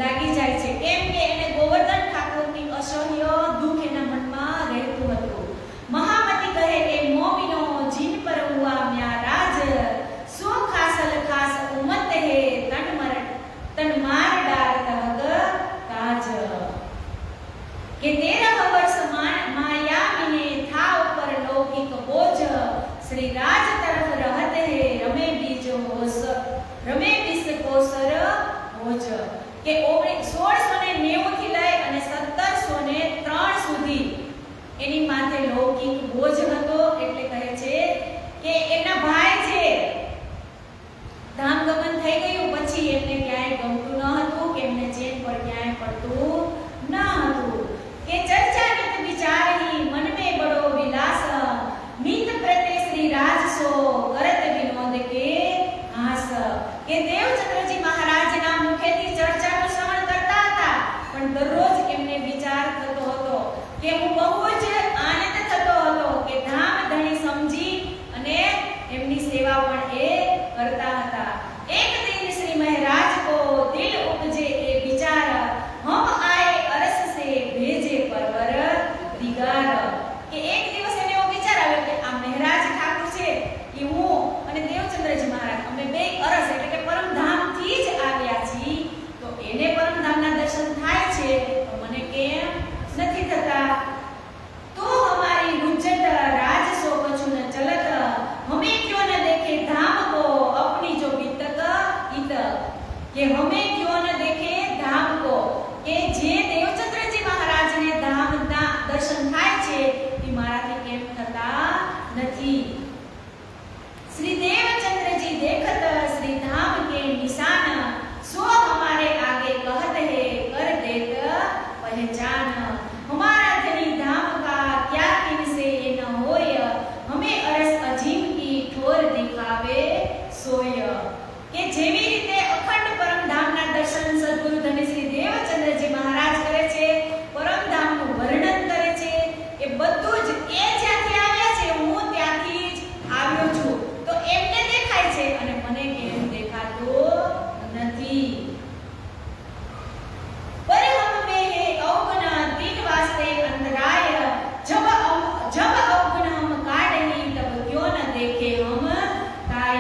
લાગી જાય છે. કેમ કે એને ગોવર્ધન ઠાકુરની અસહ્ય દુઃખ એના મનમાં રહેતું હતું. મહામતી કહે કે મોમિનો જીન પર હુઆ મ્યારાજ, સો ખાસલ ખાસ ઉમત હે તન માર ડાર તહગ કાજ. કે 13 વર્ષ માયામીને થા ઉપર લૌકિક બોજ, શ્રી રાજ તરફ રહત હે રમે બીજ હોસ, રમે બીસ કોસર હોજ. કે 1690 થી લઈ અને 1703 સુધી એની માથે લૌકિક બોજ હતો. એટલે કહે છે કે એના ભાઈ છે ધામગમન થઈ ગયું પછી એમને ક્યાંય ગમતું ન હતું, કે એમને ચેન પર ક્યાંય પડતું ન હતું. કે ચર્ચા નિત વિચારહી મન મે બડો વિલાસ, મિત પ્રતે શ્રી રાજ સો કરત વિનોદ કે હાસ. કે દેવચંદ્રજી મહારાજના મુખેથી ચર્ચાનું શ્રવણ કરતા હતા, પણ દરરોજ એમને વિચાર થતો હતો કે હું બહુ જ આનંદ થતો હતો કે ધામ ધણી સમજી અને એમની સેવા પણ એ કરતા હતા. એક દિન શ્રી મહારાજ કો દિલ ઉપજે એ વિચાર, હમ આए અરસ સે ભેજે પરવર દિગાર. કે એક દિવસ એને એવો વિચાર આવ્યો કે આ મહારાજ ઠાકુર છે એ હું અને દેવચંદ્રજી મહારાજ અમે બે અરસ એટલે કે પરમધામથી જ આવ્યા છીએ, તો એને પરમધામના દર્શન થાય છે તો મને કેમ નથી થતા. તો हमारी गुज्जत राज सो कछु न चलत, हमें क्यों न देखे धाम को अपनी जो बितक इत. કે हमें क्यों न देखे धाम को, કે જે દેવચંદ્રજી મહારાજને ધામના દર્શન થાય છે એ મારાથી કેમ થતા નથી. શ્રી દેવચંદ્રજી દેખત શ્રી ધામ કે નિશાન, સો हमारे आगे कहत है कर देत पहचान. हमारा धनी धाम का क्या किन से न होय, हमें अरस अजीम की ठोर दिखावे सोय. કે જેવી રીતે અખંડ પરમધામના દર્શન સદગુરુ ધની શ્રી દેવચંદ્રજી મહારાજ કરે છે, પરમધામનું વર્ણન કરે છે, એ બધું જ એ જ્યાંથી આવ્યા છે હું ત્યાંથી જ આવ્યો છું તો એમને દેખાય છે અને મને કેમ દેખાતું નથી. पर हम में है अवगुण तीन वास्ते अंतराय, जब अवगुण हम काढ़ी तब क्यों न देखे हम काय.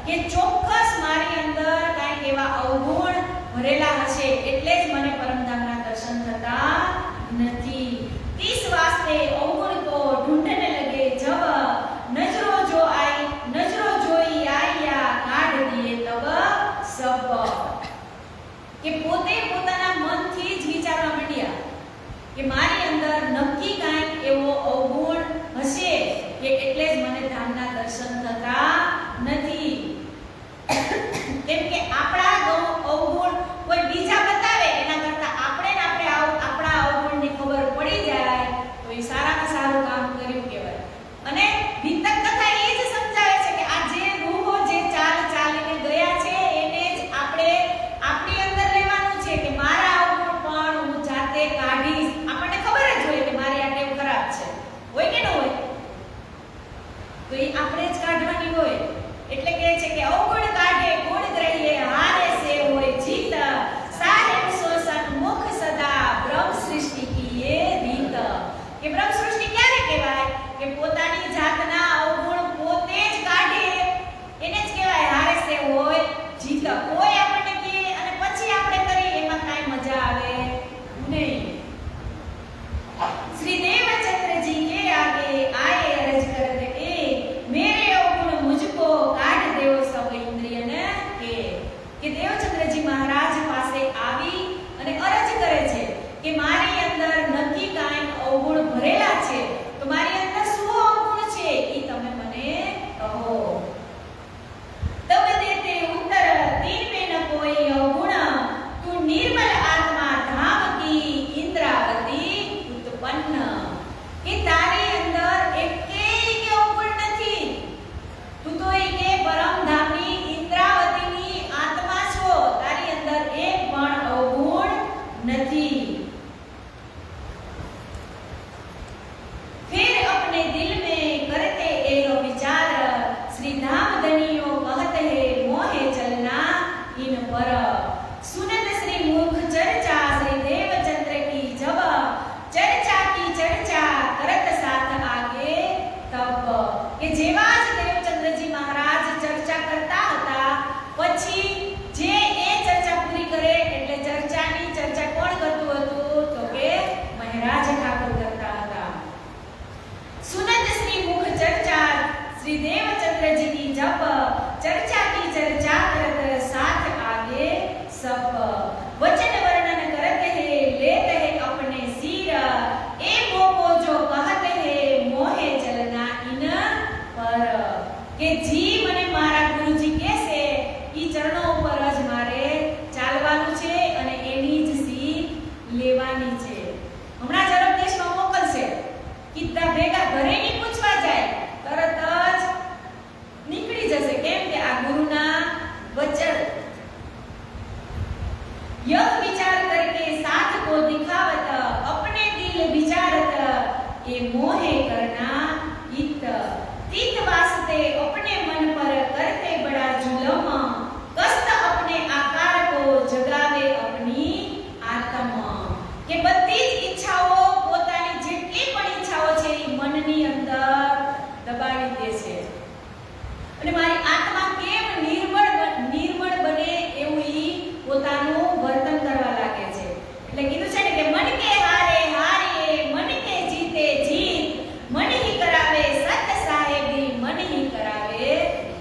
કે ચોક્કસ મારી અંદર કાંઈક એવા અવગુણ ભરેલા હશે એટલે જ મને પરમધામના દર્શન થતા નથી. 30 વાસ્તે અવગુણ કો ઢૂંઢને લગે જબ, નજરો જોઈ આયા કાઢ દિએ તબ સબ. કે પોતે પોતાના મનથી જ વિચારવા માંડ્યા કે મારી અંદર નક્કી કાંઈક એવો અવગુણ હશે કે એટલે જ મને ધામના દર્શન થતા નથી. કેમ કે આપણા અવગુણ કોઈ બીજા બતાવે એના કરતા આપણે આપણા અવગુણની ખબર પડી જાય તો એ સારામાં સારું કામ કર્યું કહેવાય. અને વિતક કથા એ જ સમજાવે છે કે આ જે રૂહો જે ચાલીને ગયા છે એને જ આપણે આપણી અંદર લેવાનું છે કે મારા અવગુણ પણ હું જાતે કાઢીશ. આપણને ખબર જ હોય કે મારી આ ટેવ ખરાબ છે, હોય કે ન હોય, તો એ આપણે જ કાઢવાની હોય. એટલે કહે છે કે અવગુણ કાઢે ગુણ ગ્રહીએ, હારે સે હોય જીત, સાહેબ સોસન મુખ સદા બ્રહ્મ સૃષ્ટિ કી એ રીત. કે બ્રહ્મ સૃષ્ટિ ક્યારે કહેવાય કે પોતાની જાતના અવગુણ પોતે જ કાઢે એને જ કહેવાય હારે સે હોય જીત. કોઈ આપણને કહે અને પછી આપણે કરીએ એમાં કાંઈ મજા આવે નહીં. શ્રી દેવચંદ્રજી કે આગે આए અરજ કરત એ, मेरे अवगुण मुझको काट देव सब इंद्रियन के. देवचंद्र जी की जब चर्चा की चर्चा करत साथ आगे सब वचन वर्णन करत है लेत है अपने सिर ए मोको जो कहत है मोहे चलना इन पर કે જી મને મારા ગુરુજી કહેશે ઈ ચરણો ઉપર જ મારે ચાલવાનું છે અને એની જ સીખ લેવાની છે. હમણાં જ અરબ દેશમાં મોકલશે, કીધા ભેગા ઘરે નહીં પૂછવા જાય, તરત જ નીકળી જશે. કેમ કે આ ગુરુના વચન यह विचार करके साथ को दिखावत अपने दिल विचारत ये मोहे करना इत तीत वास्ते अपने मन पर करते बड़ा जुलम कष्ट अपने आकार को जगावे अपनी आत्मा के बધી જ ઈચ્છાઓ પોતાની જેટલી પણ ઈચ્છાઓ છે એ મનની અંદર દબાવી દે છે અને મારી આત્મા કેમ નિર્મળ બને એવું ઈ પોતાનું વર્તન કરવા લાગે છે. એટલે કીધું છે ને કે મન કે હારે હારે મન કે જીતે જીત મન હી કરાવે સત સાહેબી મન હી કરાવે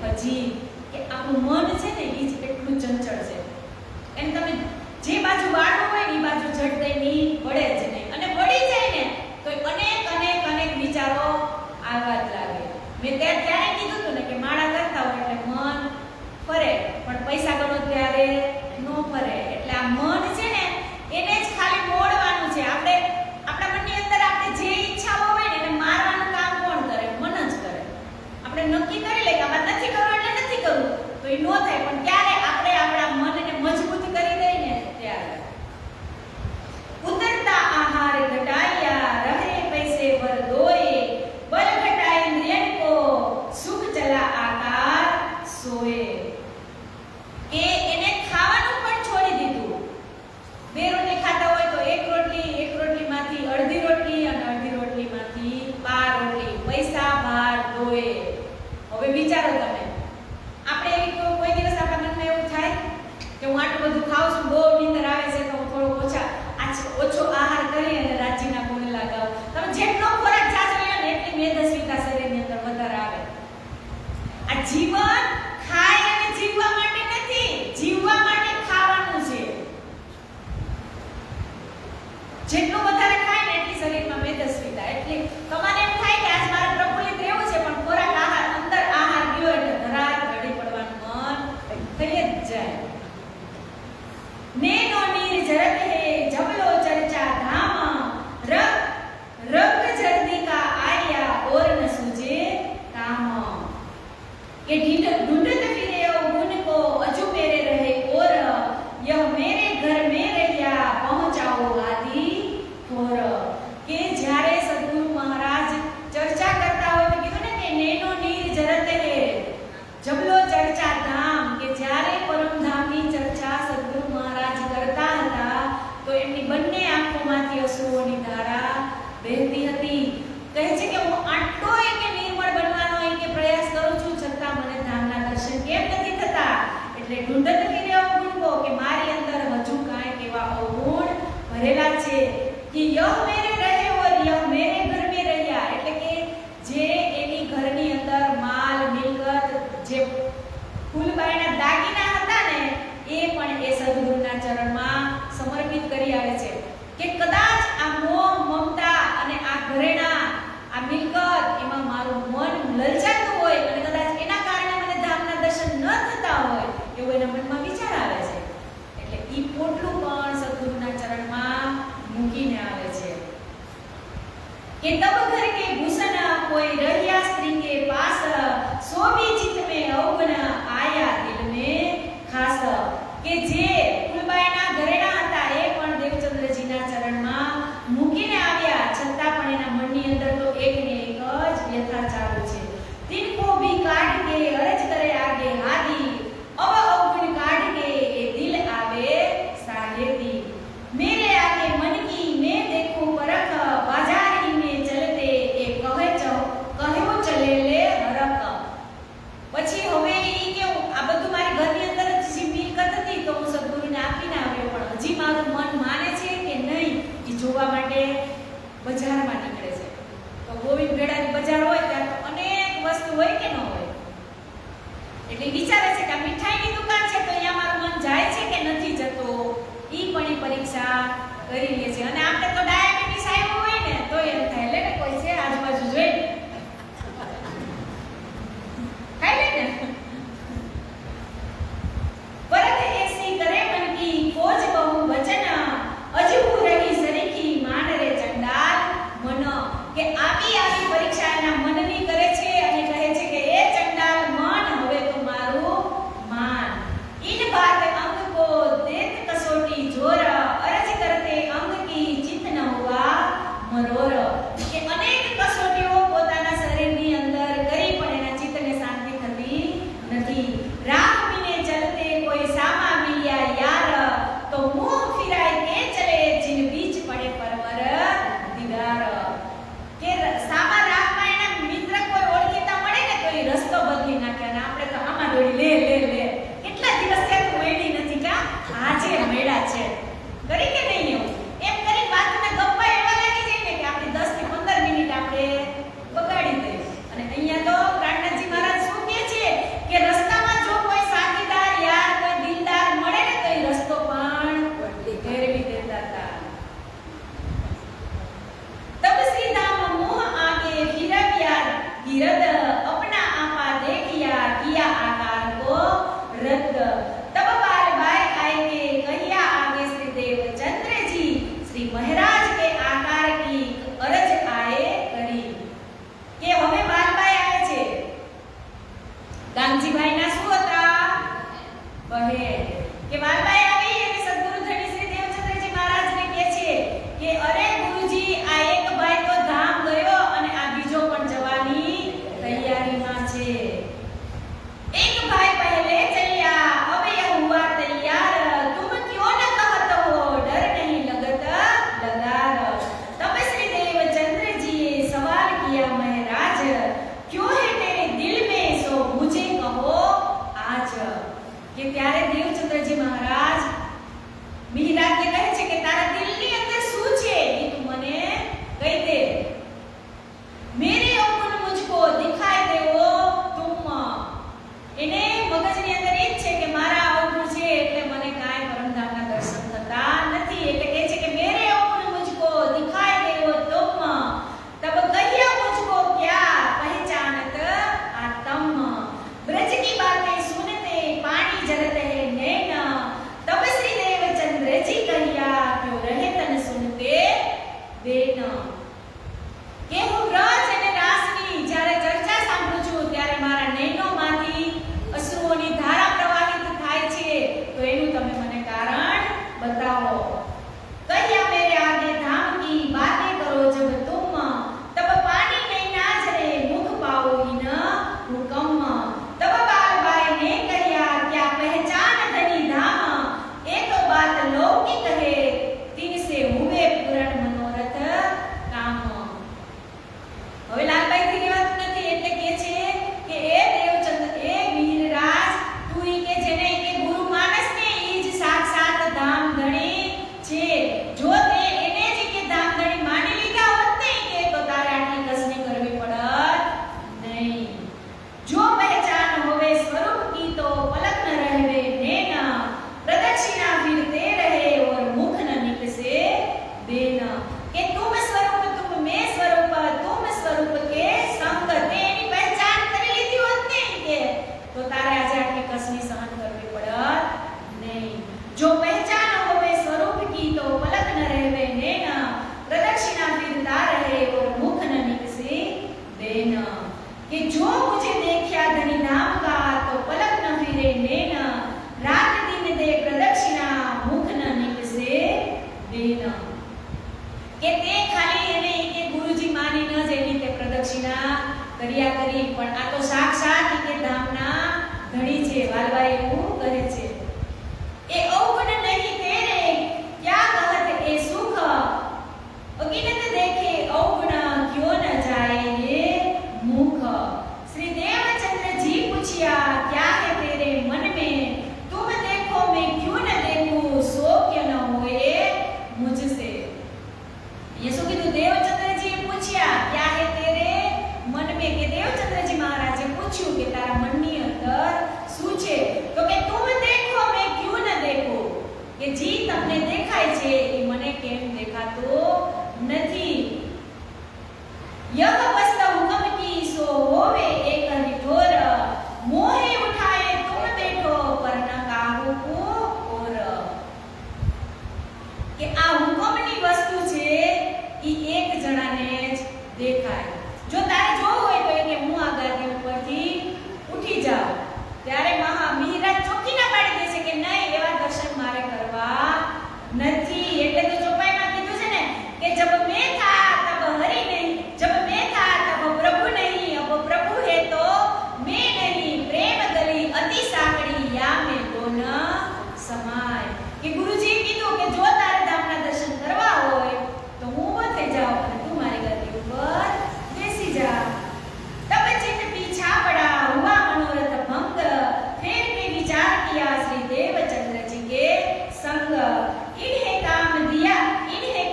હજી. કે આપણું મન છે ને ઈ જ એટલું ચંચળ છે, એને તમે જે બાજુ વાળવું હોય ને ઈ બાજુ ઝટ દઈને વળે જ નહીં, અને વળી જાય ને તો અનેક વિચારો આવવા જ લાગે. મેં ત્યારે કીધું હતું ને કે માળા કરતા હોય એટલે મન ફરે પણ પૈસા ગણો ત્યારે નો ફરે. એટલે આ મન છે ને એને જ ખાલી મોડવાનું છે. આપણે આપણા મનની અંદર આપણે જે ઈચ્છાઓ હોય ને એને મારવાનું કામ કોણ કરે? મન જ કરે. આપણે નક્કી કરી લઈએ કે આ નથી કરવું એટલે નથી કરવું તો એ નો થાય, પણ ક્યારે આપણે આપણા મનને મજબૂત કરી દઈએ ને ત્યારે. ઉતરતા આહાર ઘટાયા રહે પૈસે ભર દોએ બલ ઘટાય ઇન્દ્રિયન કો સુખ ચલા આકાર સોએ. કે એને ખાવાનું પણ છોડી દીધું. બે રોટલી ખાતા હોય તો એક રોટલીમાંથી અડધી રોટલી અને અડધી રોટલીમાંથી 12 રોટલી પૈસા બહાર દોએ. હવે વિચારો તમે, આપણે એવી કોઈ દિવસ આપણા મનમાં એવું થાય કે હું આટલું બધું ખાઉં છું, બહુ નીંદર આવે છે તો હું થોડો ઓછો આહાર કરી અને રાજીના ગુણ લગાવું. તમે જેટલો ખોરાક જાજો લો ને એટલી મેદસ્વીતા શરીરની અંદર વધારે આવે. આ જીવન ખાય અને જીવવા માટે નથી, જીવવા માટે ખાવાનું છે. જેટલું વધારે ખાય ને એટલી શરીરમાં મેદસ્વીતા. એટલે તમારે એમ થાય કે આજ મારે પ્રફુલ્લિત રહેવું છે, પણ ખોરાક આહાર અંદર આહાર ગયો એટલે ધરાર ઘડી પડવાનું મન થઈ જ જાય. નેનો નીર જરત હે જબલો ચર્ચા ધામ રંગ જર્દી કા આયા ઓર ન સુજે કામ. કે ढूंढत फिरे गुण को अजू मेरे रहे और यह मेरे घर में रहिया पहुंचाओ आदि थोर. કે જ્યારે સદગુરુ મહારાજ ચર્ચા કરતા હોય તો કીધું ને કે નેનો નીર જરત હે જબલો ચર્ચા ધામ. કે જ્યારે પરમધામની ચર્ચા સદગુરુ મહારાજ કરતા હતા તો એમની બંને આંખોમાંથી અશ્રુઓની ધારા વહેતી હતી. કહે છે કે હું આટલો કે નિર્મળ બનવાનો કે પ્રયાસ કરું છું, છતાં મને ધામના દર્શન કેમ નથી થતા? એટલે ઢૂંઢત ફિરે અવગુણ કો, કે મારી અંદર હજુ કાંઈક એવા અવગુણ ભરેલા છે. કે યહ મેરે રહે ઓર યહ મેરે ઘર में રહ્યા. એટલે કે જે એની ઘરની અંદર માલ મિલકત જે ફૂલબાઈના દાગીના હતા ને એ પણ એ સદગુરુના ચરણમાં સમર્પિત કરી આવે છે. કે કદાચ આ મોહ મમતા અને આ ઘરેણા આ મિલકત એમાં મારું મન લલચાતું હોય અને કદાચ એના કારણે મને ધામના દર્શન ન થતા હોય એવો એના મનમાં વિચાર આવે છે. એટલે ઈ પોટલું પણ સદગુરુના ચરણમાં મૂકીને આવે છે. કે તબ ઘર કે ભૂષણ કોઈ રહ્યા સ્ત્રી કે પાસ સો ભી ચિત में अवगुण आया दिल में खास. કે જે ફૂલબાઈના ઘરેણા હતા એ પણ દેવચંદ્રજીના ચરણમાં મૂકીને આવ્યા, છતાં પણ એના મનની અંદર તો એક ને એક જ વ્યથા ચાલુ છે. तिनको भी काट के अरज करे आगे हादी अब अवगुण काट के ये दिल आवे साहेबी. मेरे आगे मन की मैं देखूं परख बाजार ही में चलते ये कहो चले ले हरक. પછી હવે ઈ કેવું આ બધું મારી ઘરની અંદર જ મિલકત હતી તો હું સદગુરુને આપીને આવ્યો, પણ હજી મારું મન માને છે કે નહીં એ જોવા માટે બજારમાં નીકળે છે. તો ગોવિંદ ભેડાની બજાર હોય ત્યાં તો અનેક વસ્તુ હોય કે ન હોય, એટલે વિચારે છે કે આ મીઠાઈની દુકાન છે તો અહીંયા મારું મન જાય છે કે નથી જતો, ઈ પણ ઈ પરીક્ષા કરી લે છે. અને આપણે તો ડાયાબિટીસ આવ્યો હોય ને તો એમ થાય લે ને કોઈ છે આજુબાજુ જોઈ ખાઈ લે ને. પરત એસી કરે મન કી ખોજ બહુ વચન, અજુ રહી સરીખી માન રે ચંડાલ મન. કે આવી પરીક્ષા એના મનની કરે છે અને કહે છે કે એ ચંડાલ મન હવે તો મારું માન. इन बात अंग को देत कसोटी जोर, अरज करते अंग की चित न हुआ मरोर. કે અનેક કસોટીઓ પોતાના શરીરની અંદર કરી પણ એના ચિત્તને શાંતિ થતી નથી. રાહ બીને ચલતે કોઈ સામા મિલ્યા યાર, તો મુંહ ફિરાય કે ચલે જીન બીચ પડે પરવર દિગાર. કે સામા રાહમાં એના મિત્ર કોઈ ઓળખીતા મળે ને તો એ રસ્તો બદલી નાખે અને આપણે તો આમાં દોડી લે લે લે કેટલા દિવસ થયા તું મળી નથી કા આજે મળ્યા છે કરી કે નહીં એવું એમ કરી વાતને ગપ્પા એવા લાગી જાય ને કે આપણે 10 થી 15 મિનિટ આપણે બગાડી દઈએ. અને અહીંયા તો પ્રાણનાથજી મહારાજ શું કહે છે કે રસ્તામાં જો કોઈ સાથીદાર યાર કોઈ દિલદાર મળે ને તો એ રસ્તો પણ ફેરવી દેતા હતા. तब श्री दाम मोह आगे फिरविया गिरद, अपना आपा देखिया किया आकार को रद्द. तब बार बाय आए के कहिया आगे श्री देवचंद्र जी, श्री महाराज के आकार की अरज आए કરી. કે હવે બાલબાઈ આવે છે. ગામજીભાઈ ના શું હતા બહેન. કે બાલબાઈ આવી અને સદગુરુ ધણી શ્રી દેવચંદ્રજી મહારાજને કહે છે કે અરે ગુરુજી આ એક ભાઈ તો ધામ ગયો અને આ બીજો પણ જવાની તૈયારીમાં છે. एक भाई पहले चलिया अब यह हुआ तैयार, तुम क्यों न कहत हो डर नहीं लगता लगार. तब श्री देवचंद्र जी ने सवाल किया महाराज, क्यों है तेरे दिल में सो मुझे कहो તમને દેખાય છે એ મને કેમ દેખાતો નથી? यह वस्त हुक्म की सो होवे एक निठोर, मोहे उठाए तुम बैठो पर न काहू को और। કે આ હુકમની વસ્તુ છે ઈ એક જણાને જ દેખાય. જો તારે જોવું હોય તો કે હું આ ગાદી ઉપરથી ઉઠી જાઉં, ત્યારે મિહિરાજ ચોખ્ખી ના પાડી દે છે કે નહીં, એવા દર્શન મારે કરવા નથી. એટલે તો ચોપાઈમાં કીધું છે ને કે જબ મેં થા તબ હરી નહીં, जब मैं था तब प्रभु नहीं, अब प्रभु है तो मैं नहीं, प्रेम गली अति साकड़ी या में तो न समाय. કે ગુરુજી કીધું કે જો તારે ધામના દર્શન કરવા હોય તો હું ઊભો થઈ જાઉં અને તું મારી ગાદી ઉપર બેસી જા. तब चित पीछा पड़ा हुआ मनोरथ भंग, फिर के विचार किया श्री देवचंद्र जी के संग. इन्हें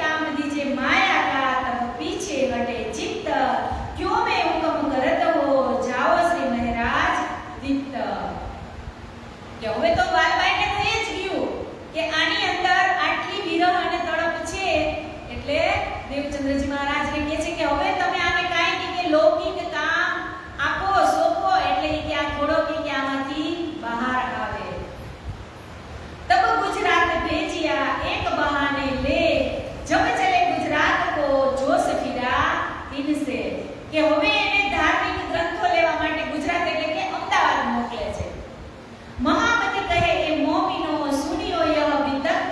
काम दीजिए माया का, तब पीछे हटे चित्त, क्यों मैं हुक्म करत हो जाओ श्री महाराज दित्त. કે હવે તો વાલબાઈને થઈ જ ગયું કે આની અંદર આટલી વિરહ અને તડપ છે, એટલે દેવચંદ્રજી મહારાજને કહે છે કે હવે તમે આને કાંઈ કે લૌકિક કામ આપો સોંપો, એટલે કે આ થોડો કે આમાંથી બહાર આવે. तब गुजरात भेजिया एक बहाने ले, जब चले गुजरात को जोश फिरा इनसे. કે હવે એને ધાર્મિક ગ્રંથો લેવા માટે ગુજરાત એટલે કે અમદાવાદ મોકલે છે. महापति कहे ए मोमिनो सुनियो यह वितक,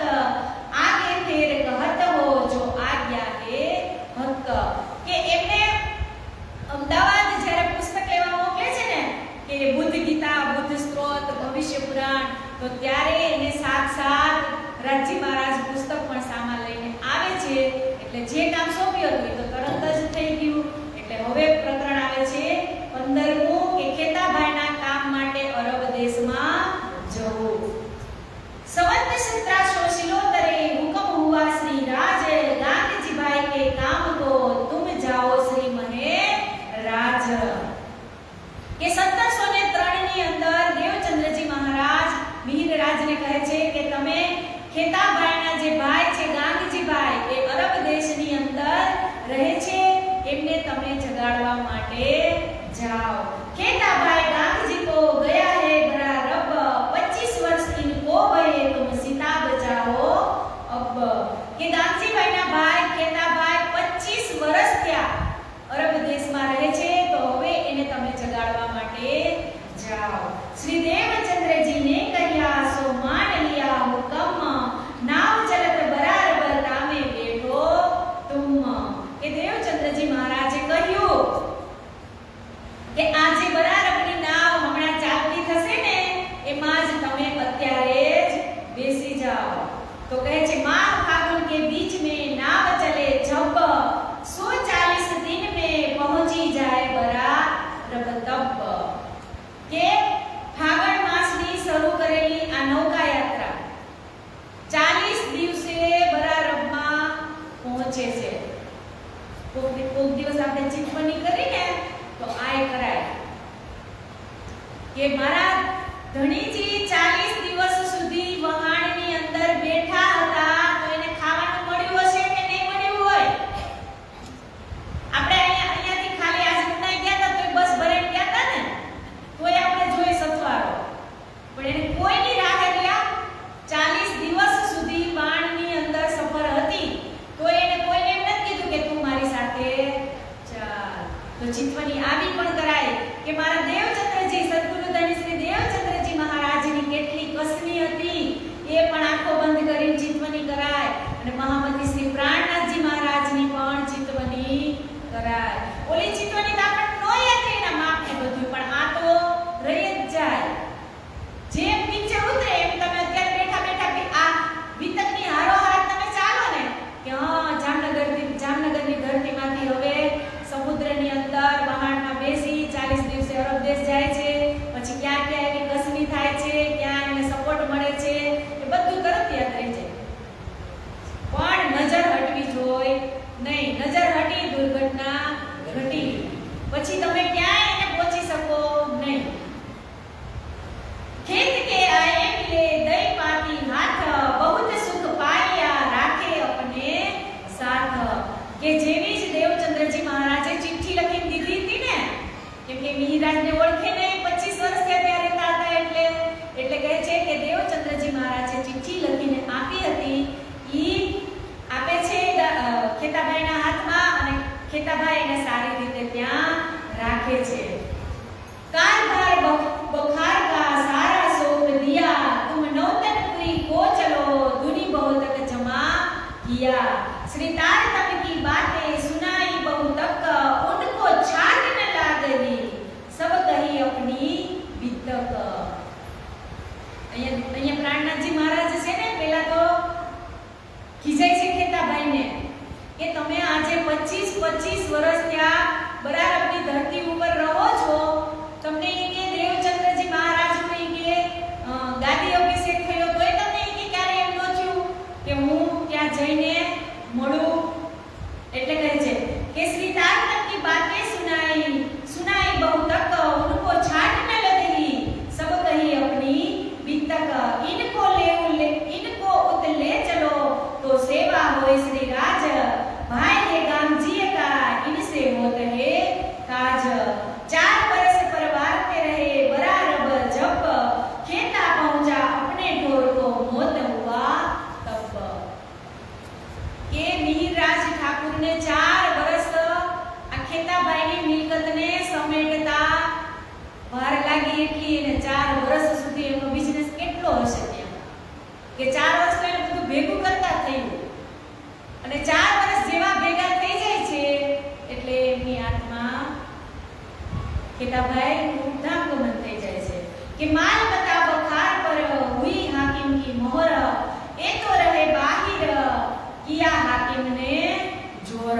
आगे फिर कहत हो जो आज्ञा है हक. કે એમને અમદાવાદ જ્યારે પુસ્તક લેવા મોકલે છે ને કે બુદ્ધ ગીતા, બુદ્ધ સ્ત્રોત, ભવિષ્ય પુરાણ, તો ત્યારે એને સાથ રાજજી મહારાજ પુસ્તક પણ સામાન લઈને આવે છે. એટલે જે કામ સોંપ્યું હતું તો તરત જ થઈ ગયું. એટલે હવે પ્રકરણ આવે છે 15મું કે ખેતાભાઈના કામ માટે અરબ દેશમાં જવું. संवत 1776 हुक्म हुआ श्री राज, गांधी भाई के काम को तुम जाओ श्री महाराज. કે 1703 ની અંદર દેવચંદ્રજી મહારાજ મિહિરરાજને કહે છે કે તમે ખેતાભાઈના જે ભાઈ છે ગાંધીજીભાઈ, એ અરબ દેશની અંદર રહે છે, એમને તમે જગાડવા માટે જાઓ. ખેતાભાઈ ગાંધીજી को गया है बड़ा रब, 25 वर्ष इनको भये तुम सीता बचाओ अब. કે ગાંધીજીભાઈના ભાઈ ખેતાભાઈ 25 વર્ષ થયા અરબ દેશમાં રહે છે, તો હવે એને તમે જગાડવા માટે જાઓ. श्री देवचंद्र जी ने कहिया सो मान लिया हुक्म, नाव चलत बराबर तामे बैठो तुम. કે દેવચંદ્રજી મહારાજે કહ્યું કે આજે બરાબરની નાવ હમણાં ચાલતી થશે ને, એમાં જ તમે અત્યારે જ બેસી જાઓ. તો કહે છે माह फागुन के बीच में नाव चले जब, 140 दिन में पहुंची जाए बराबर तब. કે ફાગણ માસની શરૂ કરેલી આ નૌકા યાત્રા 40 દિવસે બરારબમાં પહોંચે છે. કોક દિવસ આપણે ચિંતવણી કરીને તો આય કરાય કે મારા ધણીજી 40 દિવસ સુધી વહાણની અંદર બેઠા હતા, તો એને ખાવાનું મળ્યું હશે કે નહીં મળ્યું હોય? આપણે અહીંયાથી ખાલી આજ ઉઠાઈ ગયા હતા તો બસ ભરીને ગયા હતા ને, તોય આપણે જોઈ સથવારો, પણ એને કોઈની રાહે રહ્યા 40 દિવસ સુધી વાણની અંદર સફર હતી, તો એને કોઈને એમ નથી કીધું કે તું મારી સાથે ચાલ. તો ચિંતવણી આવી પણ કરાય કે મારા દેવચંદ્રજી સદગુરુદાની શ્રી દેવચંદ્રજી મહારાજની કેટલી કસની હતી, એ પણ આંખો બંધ કરીને ચિંતવણી કરાય. અને મહામતી શ્રી પ્રાણનાથજી મહારાજની પણ ચિંતવણી કરાય. ઓલી ચિંતવણી તો આપણને નો યાદ રહે એના માપ ને બધું, પણ આ તો રહી જ જાય. જેમ નીચે ઉતરે એમ તમે અત્યારે બેઠા બેઠા કે આ વિતકની હારોહાર તમે ચાલો ને કે હા જામનગરની ધરતીમાંથી હવે સમુદ્રની અંદર વહાણમાં બેસી 40 દિવસે અરબ દેશ જાય છે, પછી ક્યાં ક્યાં એની કસની થાય છે, ક્યાં એને સપોર્ટ મળે છે, એ બધું તરત યાદ રહી જાય. પણ નજર હટવી જોઈએ નહીં. નજર હટી દુર્ઘટના ઘટી, પછી તમે ક્યાંય એને પહોંચી શકો નહીં. खेत के आए मिले दई पाती हाथ, बहुत सुख पा મહારાજે ચિઠ્ઠી લખીને આપી હતી ઈ આપે છે ખેતાભાઈના હાથમાં અને ખેતાભાઈ એને સારી રીતે ત્યાં રાખે છે. कारभार बखार का सारा सौंप दिया, तुम नौतनपुरी को चलो, धुनी बहुत तक जमा किया. श्री तारतम की बातें सुनाई बहु तक, उनको छाट न लाग गई, सब कही अपनी बीतक. અહીંયા પ્રાણનાથજી મહારાજ છે ને પહેલા તો ખીજાય છે ખેતાભાઈને કે તમે આજે 25 વર્ષ ત્યાં બરાબરની ધરતી ઉપર રહો છો, તમને કે દેવચંદ્રજી મહારાજનો કે ગાદી અભિષેક થયો તોય તમને કે ક્યારે એમ ન થયું કે હું ત્યાં જઈને મળું. એટલે કહે છે કે શ્રી તારતમ કી બાतें सुनाई बहु तक, उनको छाट न लगी, सब कही अपनी बीतक. इनको उत ले चलो तो सेवा होए श्री राज, भाई है गाम जिए का इनसे होत है काज. 4 वर्ष परवारते रहे बराबर जप, खेता पहुंचा अपने ढोर को मोत हुआ तप. के मिहिरराज ठाकुर ने 4 વર્ષ આ ખેતાભાઈની મિલકતને સમેટતા વાર લાગી એટલી, અને 4 વર્ષ સુધી એનો બિઝનેસ કેટલો હશે ત્યાં કે 4 વર્ષ એને બધું ભેગું કરતા થયું, અને 4 વર્ષ જેવા ભેગા થઈ જાય છે એટલે એમની આત્મા ખેતાભાઈ ખૂબ ધામગમન થઈ જાય છે કે માલ બતા બખાર પર હુઈ હાकिम की मोहर, એ તો રહે બાહિર કિયા હાकिम ને જોર.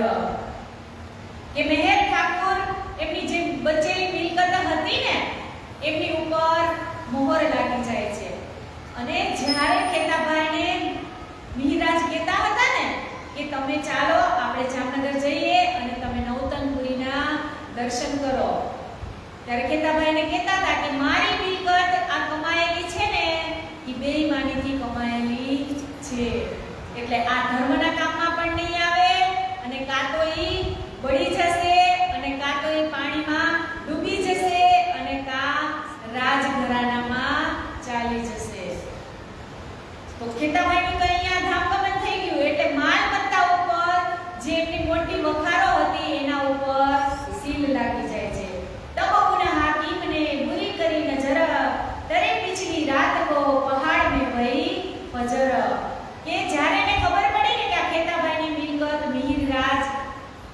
કે મહેર ઠાકુર એમની જે બચેલી મિલકત હતી ને એમની ઉપર મોહર લાગી જાય છે, અને જ્યારે ખેતાભાઈને મિહિરરાજ કહેતા હતા ને કે તમે ચાલો આપણે જામનગર જઈએ અને તમે નવતનપુરીના દર્શન કરો, ત્યારે ખેતાભાઈને કહેતા હતા કે મારી મિલકત આ કમાયેલી છે ને એ બેઈમાનીથી કમાયેલી છે, એટલે આ ધર્મના કામમાં પણ નહીં આવે, અને કાં તો ઈ બળી જશે, અને કાં તો ઈ પાણીમાં ડૂબી જશે, અને કાં રાજઘરાનામાં ચાલી જશે. તો ખેતાભાઈનું તો અહીંયા ધામગમન થઈ ગયું, એટલે માલમત્તા ઉપર જે એમની મોટી વખારો હતી એના ઉપર સીલ લાગી જાય છે. तब उन हाकिम ने बुरी करी नजर, डरे पिछली रात को पहाड़ में भई फजर. કે જ્યારે એને ખબર પડી ને કે આ ખેતાભાઈની મિલકત મિહિરરાજ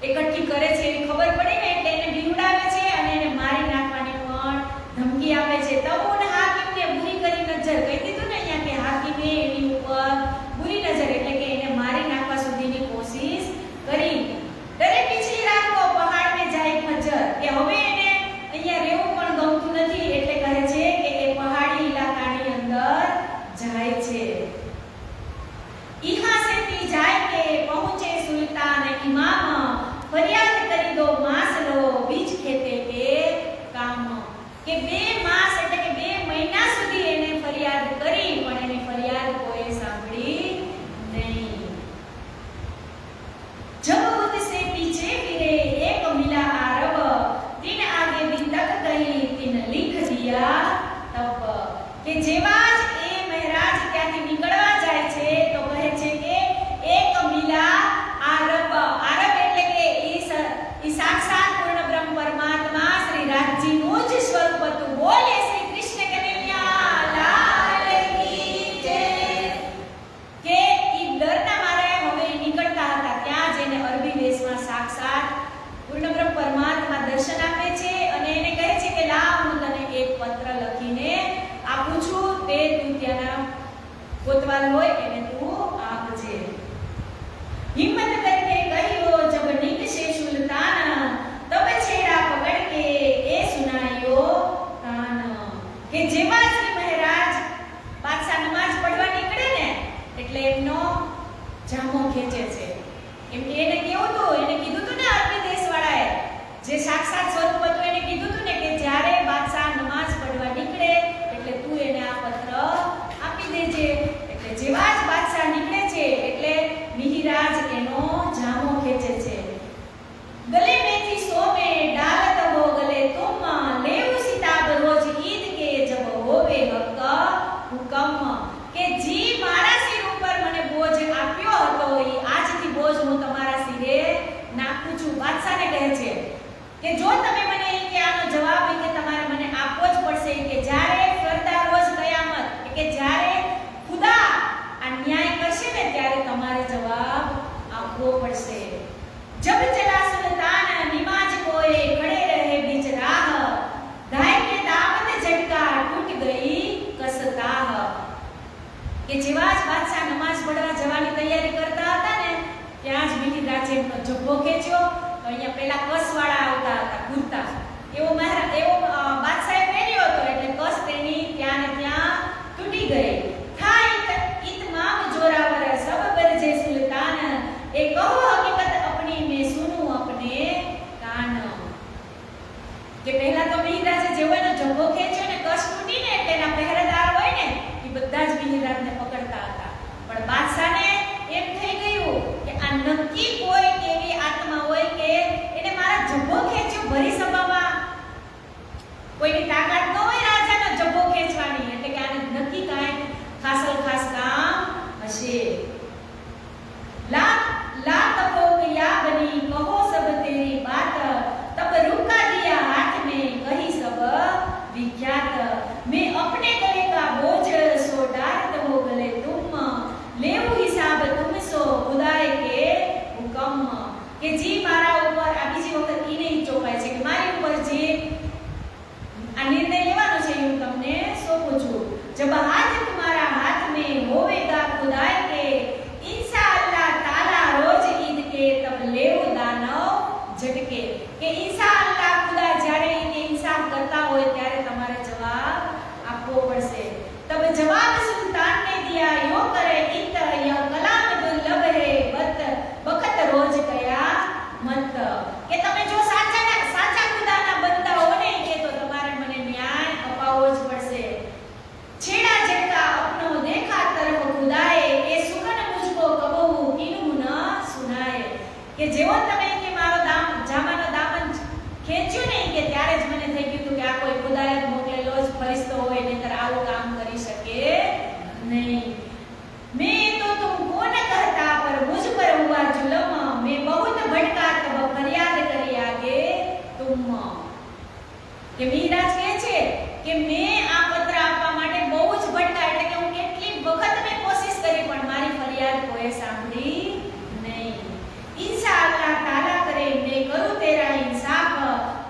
એકઠી કરે છે એની ખબર પડી ને એટલે એને બીવડાવે છે અને એને મારી નાખવાની પણ ધમકી આપે છે. તબ ઉન હાकिम ने बुरी करी नजर, કહી દીધું ને અહીંયા કે હાકીમે એની ઉપર બુરી નજર એટલે કે એને મારી નાખવા સુધીની કોશિશ કરી. ડરે पिछली रात को पहाड़ में जाए फजर, કે હવે એને અહીંયા રહેવું પણ ગમતું નથી, એટલે કહે છે કે એ પહાડી ઇલાકાની અંદર જાય છે. यहाँ से भी जाएंगे पहुंचे सुल्तान इमाम, फरियाद करी दो मास लो बीज खेते के काम. કે 2 માસ એટલે કે 2 મહિના સુધી એને ફરિયાદ કરી પણ એની ફરિયાદ કોઈ સાંભળી નહીં. जब उससे पीछे फिरे एक मिला आरब, दिन आगे भी तक कही तीन लिख दिया तब. કે જેવા જ એ મહારાજ ત્યાંથી નીકળવા જાય છે તો કહે છે કે એક મિલા આરબ. આરબ એટલે કે ઈ સાક્ષાત પૂર્ણ બ્રહ્મ પરમાત્મા શ્રી રાજજીનું જ સ્વરૂપ હતું. બોલે શ્રી કૃષ્ણ કનૈયા લાલ કી જય. કે ઈ ડરના મારે હવે નીકળતા હતા, ત્યાં જઈને અરબી દેશમાં સાક્ષાત પૂર્ણ બ્રહ્મ પરમાત્મા દર્શન આપે છે અને એને કહે છે કે લાવ હું તને એક પત્ર લખીને આપું છું, તે તું ત્યાંના કોતવાલ હોય એને તું આપજે. हिम्मत करके कहियो जब नींद से सुल्तान, तब छेड़ा पकड़ के ए सुनायो तान. કે જેવા શ્રી મહારાજ બાદશાહ નમાજ પડવા નીકળે ને એટલે એમનો જામો ખેંચે છે. એમ કે એને કેવું હતું, એને કીધું હતું ને અરબી દેશવાળાએ જે સાક્ષાત સ્વરૂપ હતું એને કીધું હતું ને કે જ્યારે બાદશાહ નમાજ પડવા નીકળે એટલે તું એને આ પત્ર આપી દેજે. એટલે જેવા જ બાદશાહ નીકળે છે એટલે મિહિરરાજ એનો જામો ખેંચે છે. ગલે में थी सो में डालत हो गले तुम, लेव सिताब रोज ईद के जब होवे हक हुकम. કે જે કે જો તમે મને કે આનો જવાબ કે તમારે મને આપવો જ પડશે કે જ્યારે ફરતા રોજ કયામત કે જ્યારે ખુદા આ ન્યાય કરશે ને ત્યારે તમારે જવાબ આપવો પડશે. જબ ચલા સુલ્તાન निमाज कोए खड़े रहे बीच राह गाय के दामन झटका टूट गई कसताह. કે જેવા જ બાદશાહ નમાઝ પઢવા જવાની તૈયારી કરતા હતા ને ત્યાં જ મીઠી રાજેનો જબ્બો ખેંચ્યો. તો અહીંયા પેલા કસવાળા આવતા હતા કુર્તા, એવો બાદશાહે પહેર્યો હતો એટલે કસ તેની ત્યાં ને ત્યાં તૂટી ગઈ. થાય ઇતમામ જોરાવર સબ ગરજે સુલ્તાન એ કહો હકીકત અપની મે સુનું અપને કાન. કે પહેલા તો મીઠી રાજે જેવો એનો જબ્બો ખેંચ્યો ને કસ તૂટી ને એટલે એના પહેરેદાર હોય ને એ બધા જ મીઠી રાજને પકડતા હતા. પણ બાદશાહને એમ થઈ ગયું કે આ નક્કી કોઈ એવી આત્મા હોય કે એને મારા જબ્બો ખેંચ્યો ભરી સભામાં. કોઈની તાકાત ન હોય રાજાનો જબ્બો ખેંચવાની, એટલે કે આને નક્કી કાંઈ ખાસલ ખાસ કામ હશે. લા લા તકો યા બની કહો સબ તેરી બાત તબ रुका दिया हाथ में कही सब विख्यात मैं अपने गले का बोझ सो डालत हो गले तुम लेऊ हिसाब तुम सो खुदाए के हुक्म. કે જી મારા ઉપર આ બીજી વખત ઈ નહીં ચોપાય છે કે મારી ઉપર જે આ નિર્ણય લેવાનો છે હું તમને સોંપું છું. જબ હાથ तुम्हारा हाथ में होवेगा खुदाए के इंशाअल्लाह ताला रोज ईद के तब लेऊ दानव झटके. કે इंशाअल्लाह खुदा જ્યારે ઈ इंसाफ કરતા હોય ત્યારે તમારે જવાબ આપવો પડશે. तब जवाब सुल्तान ने दिया यो करे इत यह कलाम दुर्लभ है बखत रोज कया मत. કે તમે જો સાચા ખુદાના બંદા હો ને કે તો તમારે મને ન્યાય અપાવવો જ પડશે. છેડા જટકા અપનો દેખા તરફ ખુદાએ એ સુગન મુझको કબહુ કિનું ન સુનાય. કે જેવો તમે કે મારો જામાનો દામન ખેંચ્યું ને કે ત્યારે જ મને થઈ ગયું કે આ કોઈ ખુદાએ મોકલેલો જ ફરિશ્તો હોય, નહીંતર આવું કામ કરી શકે નહીં. मैं तो तुमको न कहता पर मुझ पर हुआ जुल्म मैं बहुत भटका तब फरियाद કરી आगे तुम. કે મીરાજ કહે છે કે મેં આ પત્ર આપવા માટે બહુ જ ભટકા, એટલે કે હું કેટલી વખત મેં કોશિશ કરી પણ મારી ફરિયાદ કોઈ સાંભળી નહીં. इंशाअल्लाह ताला करे मैं करूं तेरा इंसाफ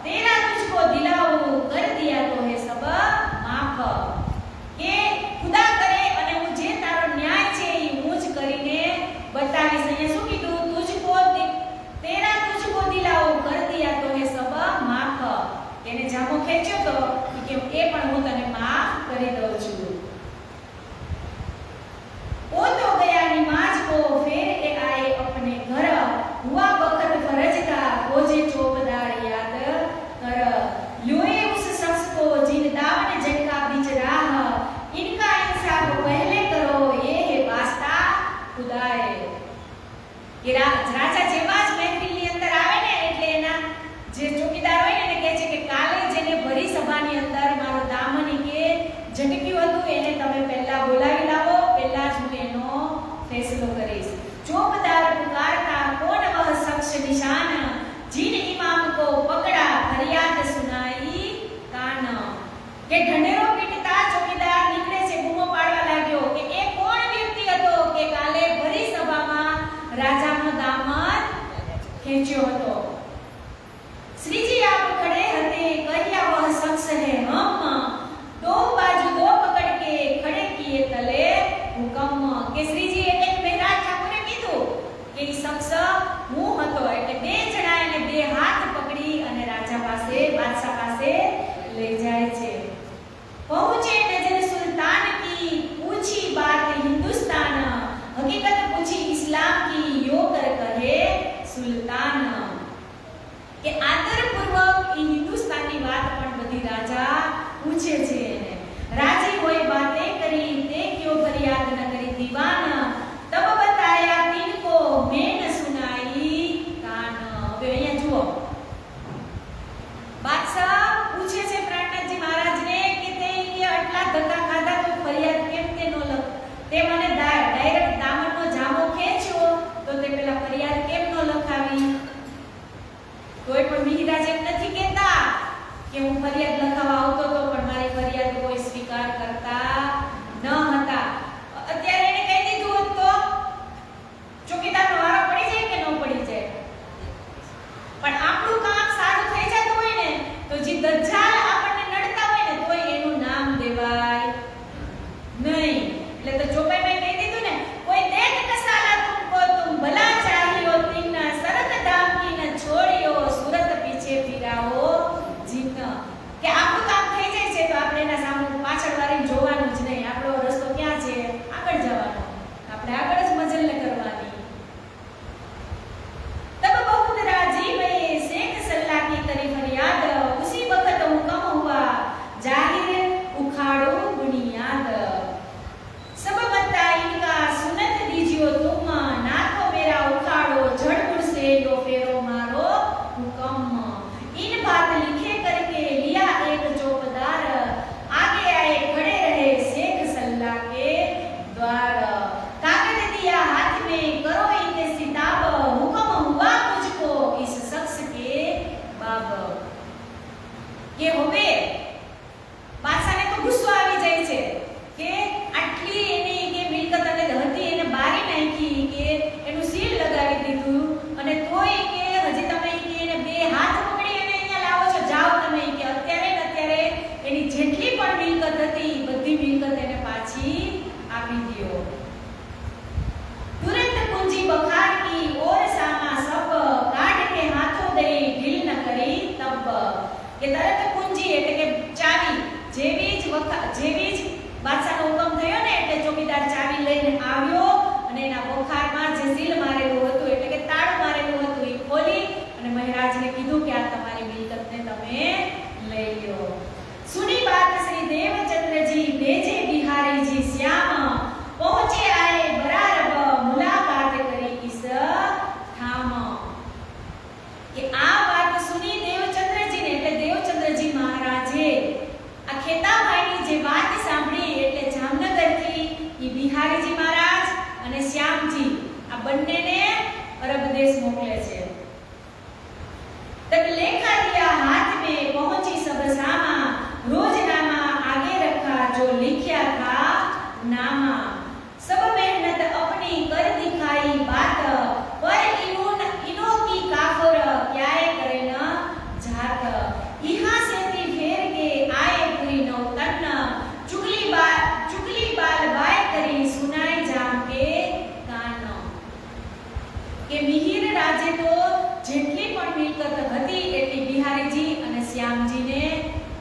तेरा तुझको दिलाऊं कर दिया तो है सब माफ. કે ખુદા કરે અને હું જે તારો ન્યાય છે એ હું જ કરીને બતાવીશ. અહીંયા શું કીધું? તેરા તુझको દિલાઉં કર દિયા તો હે સબ માફ. એને જામો ખેંચ્યો તો કે એ પણ હું તને માફ કરી દઉં છું. ओ तो गया निमाज को फिर ए आए अपने घर हुआ वक्त फर्ज का खोजे चौबदार याद कर लोए उस शख्स को जिन दामन झटका बीच राह इनका इंसाफ पहले करो ये है वास्ता खुदाए. કે રાજા જેવા જ મહેફિલની અંદર આવે ને એટલે એના જે ચોકીદાર હોય ને એને કહે છે કે કાલે જેને ભરી સભાની અંદર મારો દામન કે ઝટક્યું હતું એને તમે પહેલા બોલાવી લાવો, પહેલા જ હું એનો ફેસલો કરીશ. चौबदार पुकारता कौन वह शख्स निशान जिन इमाम को पकड़ा फरियाद सुनाई कान. કે ઢંઢેરો પીટતા ચોકીદાર નીકળે છે, બૂમો પાડવા લાગ્યો કે એ કોણ વ્યક્તિ હતો કે કાલે ભરી સભામાં રાજાનો દામન ખેંચ્યો હતો. શ્રીજી આપ ખડે હતે કહ્યા વહ શખ્સ હે હમ દો બાજુ દો પકડ કે ખડે કિએ તલે હુકમ. કે શ્રીજી એટલે મહેરાજ ઠાકોરે કીધું કે ઈ શખ્સ હું હતો, એટલે બે જણા એને બે હાથ પકડી અને રાજા પાસે બાદશાહ પાસે લઈ જાય છે. पहुंचे नजर सुल्तान की पूछी बात हिंदुस्तान हकीकत पूछी इस्लाम की यो कर कहे सुल्तान. કે આદરપૂર્વક હિન્દુસ્તાનની વાત પણ બધી રાજા જેવી જ બાદશાહનો હુકમ થયો ને એટલે ચોકીદાર ચાવી લઈને આવ્યો અને એના વખારમાં જે સીલ મારેલું હતું એટલે કે તાળું મારેલું હતું એ ખોલી અને મહારાજને કીધું કે આ તમારી મિલકતને તમે લઈ લો। સુની બાત શ્રી દેવચંદ્રજી भेजे बिहारी जी श्याम पहुंचे आए बरारब मुलाकात करी इस ठाम। કે આ વાત સુની દેવચંદ્રજી ને એટલે દેવચંદ્રજી મહારાજે આ ખેતાભાઈની જે વાત સાંભળી એટલે જામનગરથી ઈ બિહારીજી મહારાજ અને શ્યામજી આ બંનેને અરબ દેશ મોકલે છે। तब लेखा दिया हाथ में पहुंची सब सामा रोजनामा आगे रखा जो लिखा था नामा। सब मेहनत अपनी कर दिखाई बात पर इनो की काफर क्या करे न जात। यहाँ से थी फेर के आए पूरी नौतन चुगली बाल बाय करी सुनाई जाम के कान। के मिहिर राजे तो જેટલી પણ મિલકત હતી એટલી બિહારીજી અને શ્યામજીને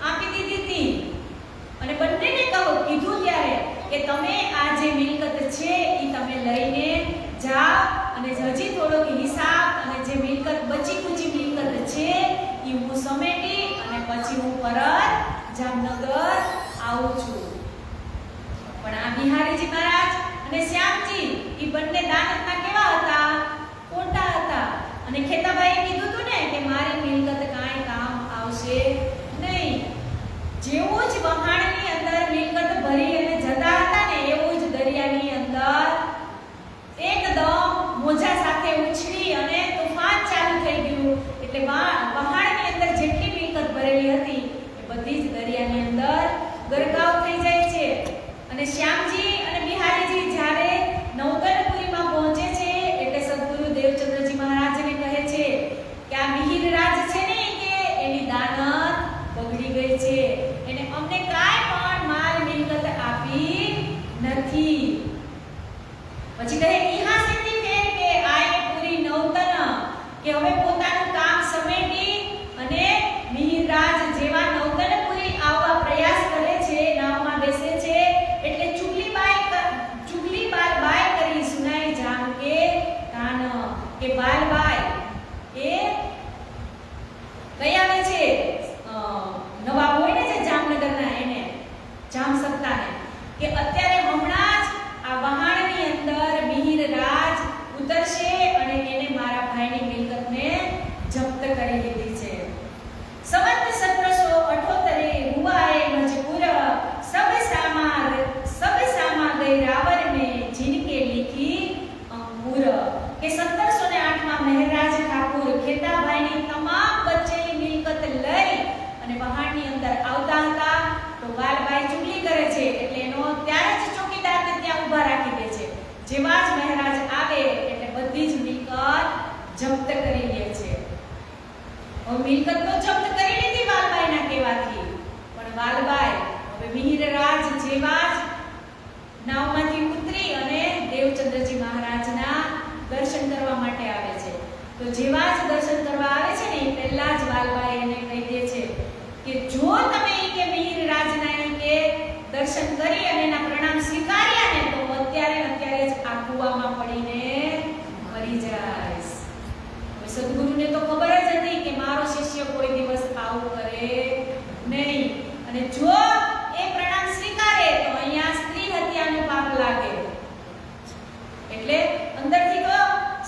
આપી દીધી હતી અને બંનેને કીધું ત્યારે કે તમે આ જે મિલકત છે એ તમે લઈને જાઓ અને હજી થોડોક હિસાબ અને જે મિલકત બચી કુચી મિલકત છે એ હું સમેટી અને પછી હું પરત જામનગર આવું છું। પણ આ બિહારીજી મહારાજ અને શ્યામજી એ બંને દાનતમાં કેવા હતા? ખોટા હતા। અને ખેતાભાઈએ કીધું હતું ને કે મારી મિલકત કાંઈ કામ આવશે નહીં। જેવું જ વહાણની અંદર મિલકત ભરી અને જતા હતા ને એવું જ દરિયાની અંદર એકદમ મોજા સાથે ઉછળી અને તોફાન ચાલુ થઈ ગયું। એટલે વહાણની અંદર જેટલી મિલકત ભરેલી હતી એ બધી જ દરિયાની અંદર ગરકાવ થઈ જાય છે। અને શ્યામજી અને બિહારીજી જ્યારે નવતનપુરીમાં પહોંચે છે એટલે સદગુરુ દેવચંદ્રજી મહારાજને કહે છે કે આ મિહિર રાજ છે ને કે એની દાનત બગડી ગઈ છે, એને અમને કાંઈ પણ માલ મિલકત આપી નથી। પછી કહે ઈહા સેથી ફેર કે આય પૂરી નવતન કે હવે પોતાનું કામ સમેટી અને મિહિર રાજ જેવા નવતનપુરી આવવા પ્રયાસ કરે છે, નાવમાં બેસે છે એટલે ચુગલી બાલ બાય કરી સુનાઈ જામ કે કાન। કે બાલબાઈ એ કઈ આવે છે? નવાબ હોય ને જે જામનગરના એને જામ સત્તાને કે અત્યારે હમણાં જ આ વહાણની અંદર મિહિર રાજ ઉતરશે અને એને મારા ભાઈની મિલકતને જપ્ત કરી લીધી છે। સંવત 1778 हुआ है मजबूर सब सामा गई रावण में जिनके लिखी अंकुर। કે 1708 માં મહેરાજ ઠાકુર ખેતાભાઈની તમામ બચેલી મિલકત લઈ અને વહાણની અંદર આવતા હતા તો બાલબાઈ ચુગલી કરે છે એટલે એનો ત્યારે જ ચોકીદારને ત્યાં ઊભા રાખી દે છે। જેવા જ મહેરાજ આવે એટલે બધી જ મિલકત જપ્ત કરી લે છે। હવે મિલકત તો જપ્ત કરી લીધી બાલબાઈના કહેવાથી, પણ બાલબાઈ હવે મિહિર રાજ જેવા જ નાવમાંથી ઉતરી અને દેવચંદ્રજી મહારાજના દર્શન કરવા માટે આવે છે। તો જેવા જ દર્શન કરવા આવે છે ને પહેલા જ બાલબાઈ એને કહી દે છે કે જો તમે કે મિહિર રાજના કે દર્શન કરી અને એના પ્રણામ સ્વીકાર્યા ને તો અત્યારે જ આ કૂવામાં પડીને મરી જાઈશ। હવે સદગુરુને તો ખબર જ હતી કે મારો શિષ્ય કોઈ દિવસ આવું કરે નહીં અને જો એ પ્રણામ સ્વીકારે તો અહીંયા સ્ત્રી હત્યાનું પાપ લાગે। એટલે અંદરથી તો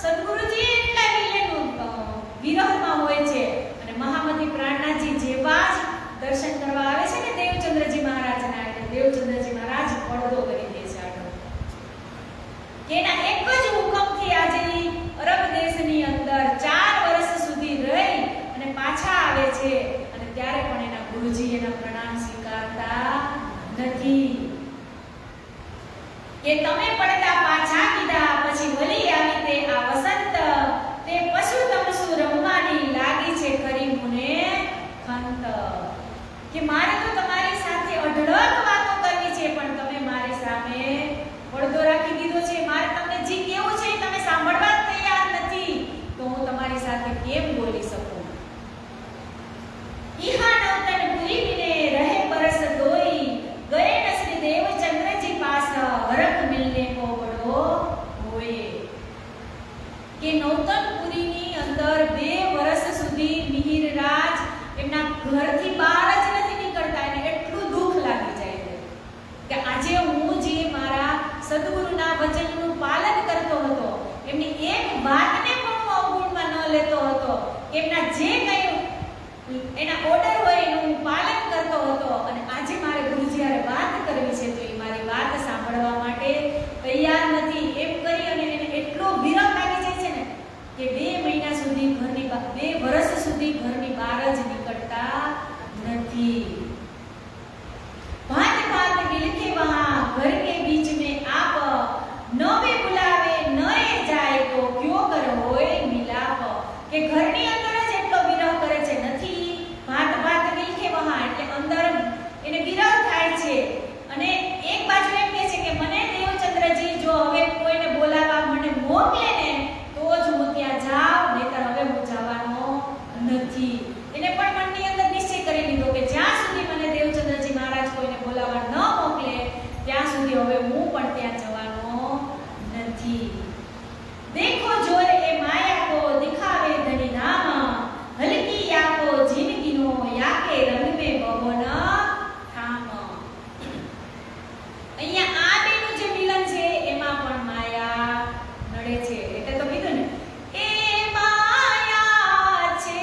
સદગુરુજી એટલા વિરોધમાં હોય છે અને મહામતી પ્રાણનાથજી જેવા જ દર્શન કરવા આવે છે ને દેવચંદ્રજી મહારાજના એટલે દેવચંદ્રજી મહારાજ પડદો કરી દે છે આગળ કે એના એક જ હુકમથી આજે અરબ દેશની અંદર 4 વર્ષ સુધી રહી અને પાછા આવે છે અને ત્યારે પણ એના ગુરુજી એના પ્રણામ સ્વીકારતા નથી। કે તમે પડતા પાછા કીધા પછી વળી આવી તે આ વસંત તે પશુ તમસુ રમવાની લાગી છે ખરી મુને ખંત। કે મારે તો તમારી સાથે અઢળક વાતો કરવી છે પણ તમે મારી સામે પડદો રાખી દીધો છે। મારે તમને જે કેવું છે તમે સાંભળવા જ તૈયાર નથી તો હું તમારી સાથે કેમ બોલી શકું। ઈહા નવતન પૂરી વિને રહે પરસ દોઈ એમના જે કંઈ એના ઓર્ડર હોય એનું હું પાલન કરતો હતો અને આજે મારે ગુરુજી હારે વાત કરવી છે તો એ મારી વાત સાંભળવા માટે તૈયાર નથી એમ કરી અને એને એટલો વિરહ લાગી જાય છે ને કે 2 મહિના સુધી ઘરની 2 વર્ષ સુધી ઘરની બહાર જ નીકળતા નથી. भांत भांत मिलके वहां घर के बीच में आप न भी बुलावे न जाए तो क्यों कर होए मिलाप કે ઘરની અંદર જ એટલો વિરહ કરે છે નથી ભાત ભાત મિલકે વહાં એટલે અંદર એને વિરહ થાય છે અને એક બાજુ એમ કહે છે કે મને દેવચંદ્રજી જો હવે કોઈને બોલાવવા મને મોકલે ને તો જ હું ત્યાં જાઉં નહીતર હવે હું જવાનો નથી. એને પણ મનની અંદર નિશ્ચય કરી લીધો કે જ્યાં સુધી મને દેવચંદ્રજી મહારાજ કોઈને બોલાવવા ન મોકલે ત્યાં સુધી હવે હું પણ ત્યાં જવાનો નથી. देखो जोर ए माया को दिखावे धनी नाम हल्की या को जिंदगी नो या के रंग में बहोन ठाम. અહીંયા આ બેનું જે મિલન છે એમાં પણ માયા નડે છે એટલે તો કીધું ને એ માયા છે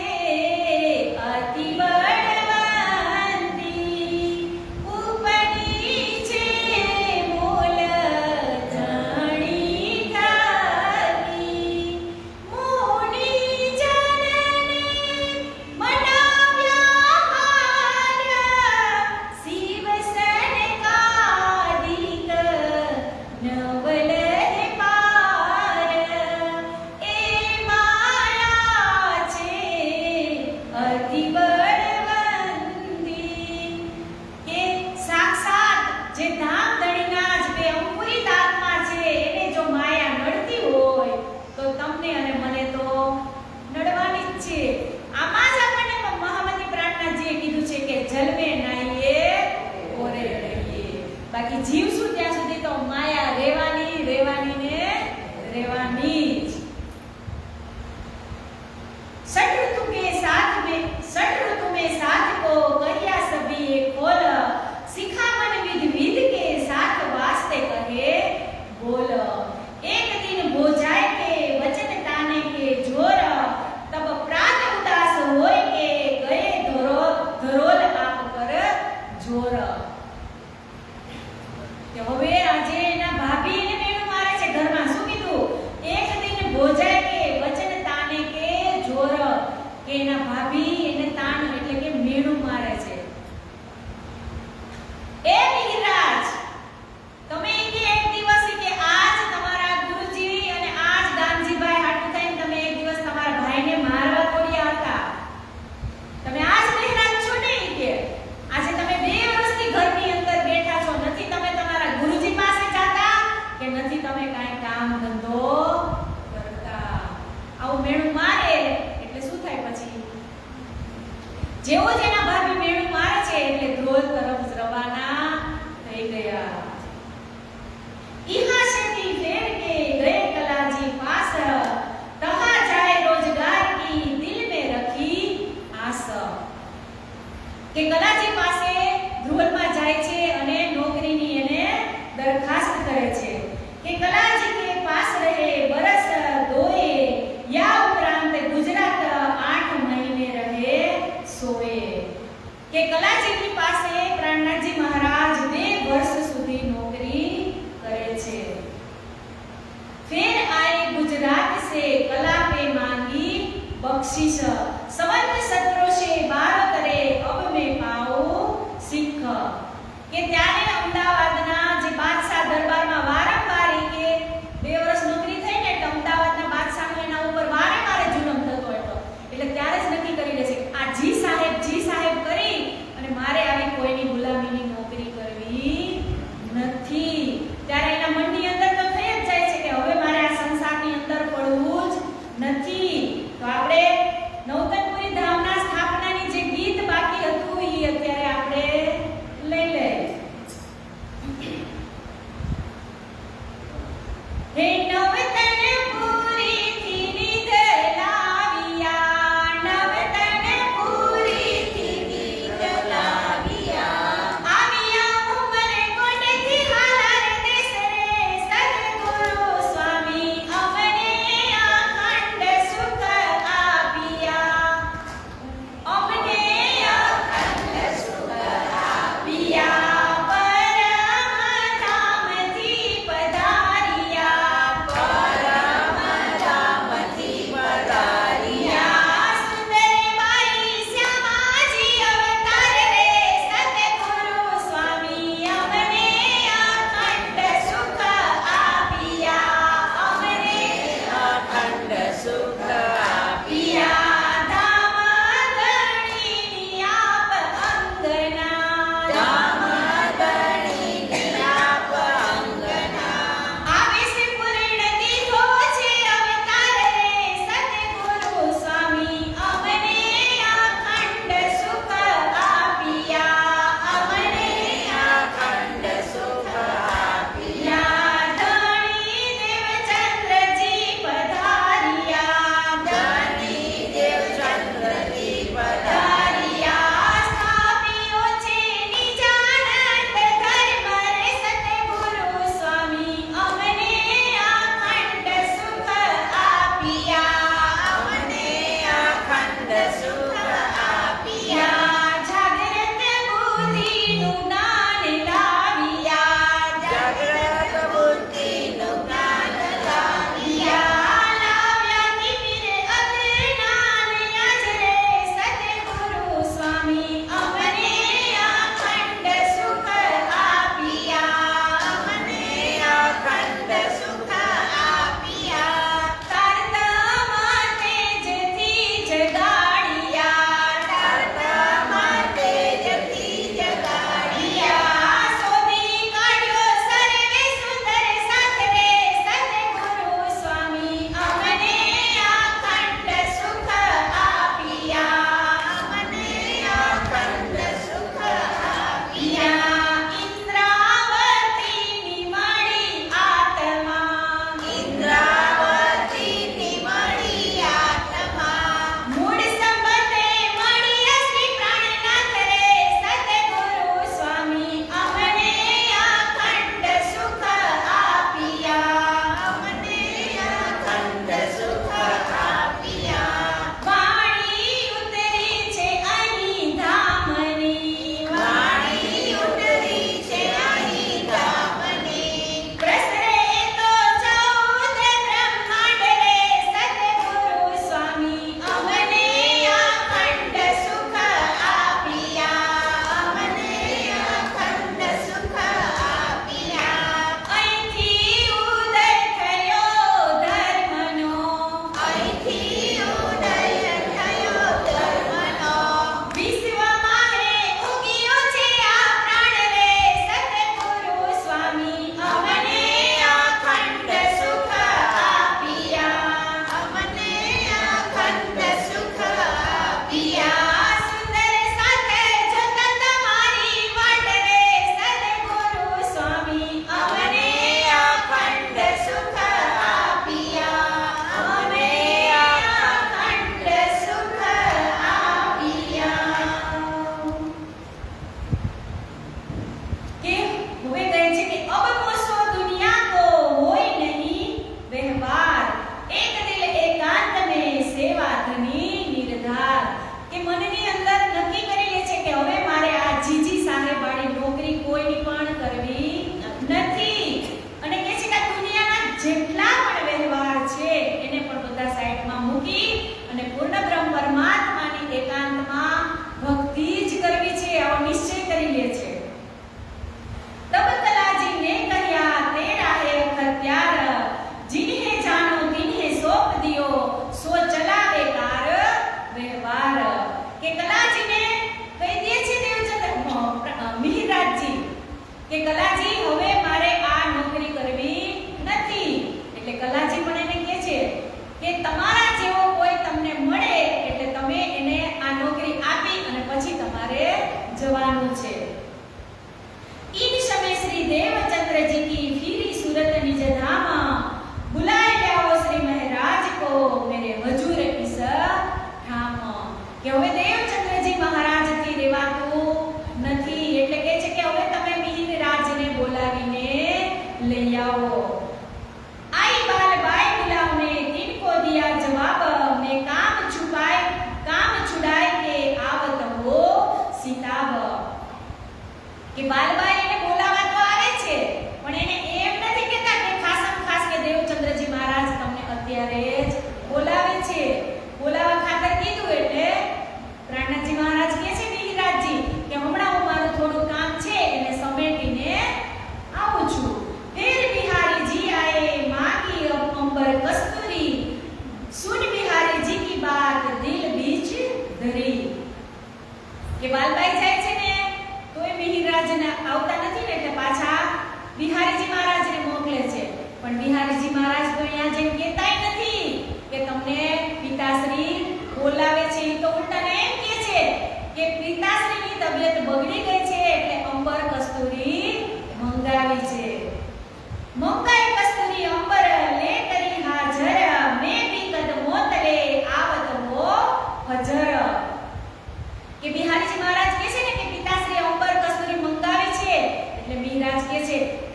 અતિ બળવંતી ઉપડી છે મૂલ ધણી થાકી મુનિ જનને મનાવ્યા હાર શિવ સનકાદિક નવલ પાર એ માયા છે અતિ બળવંતી કે સાક્ષાત જે ધામ ધણીના જ બે અંકુરિત આત્મા છે એને જો માયા નડતી હોય તો તમને અને મને તો નડવાની જ છે. આમાં જ આપણને મહામતી પ્રાર્થનાજીએ કીધું છે કે જલમે નાહીએ ઓરે રહીએ. બાકી જીવશું ત્યાં સુધી તો માયા રહેવાની ને રહેવાની જ. षट ऋतु में साथ को कहिया सभी एक खोल सिखावन विध विध के साथ वास्ते कहे बोल. एक दिन हो जाए के वचन ताने के जोर तब प्रात उदास होय के गए धरोल आप पर जोर. કે હવે આજે એના ભાભી એને મેણું મારે છે ઘરમાં. શું કીધું? એક દિન ભોજાય કે વચન તાને કે જોર કે એના ભાભી એને તાણ એટલે કે મેણું મારે છે. એ મિહિરરાજ તમે કે એક દિવસ કે આજ તમારા ગુરુજી અને આજ દાનજીભાઈ હાટુ થઈને તમે એક દિવસ તમારા ભાઈને મારવા દોડ્યા હતા. તમે આજ મહિરાજ છો ને કે આજે તમે 2 વર્ષથી ઘરની અંદર બેઠા છો નથી તમે તમારા ગુરુજી પાસે જાતા કે નથી તમે કાંઈ કામ ધંધો કરતા. આવું મેણું મારે એટલે શું થાય પછી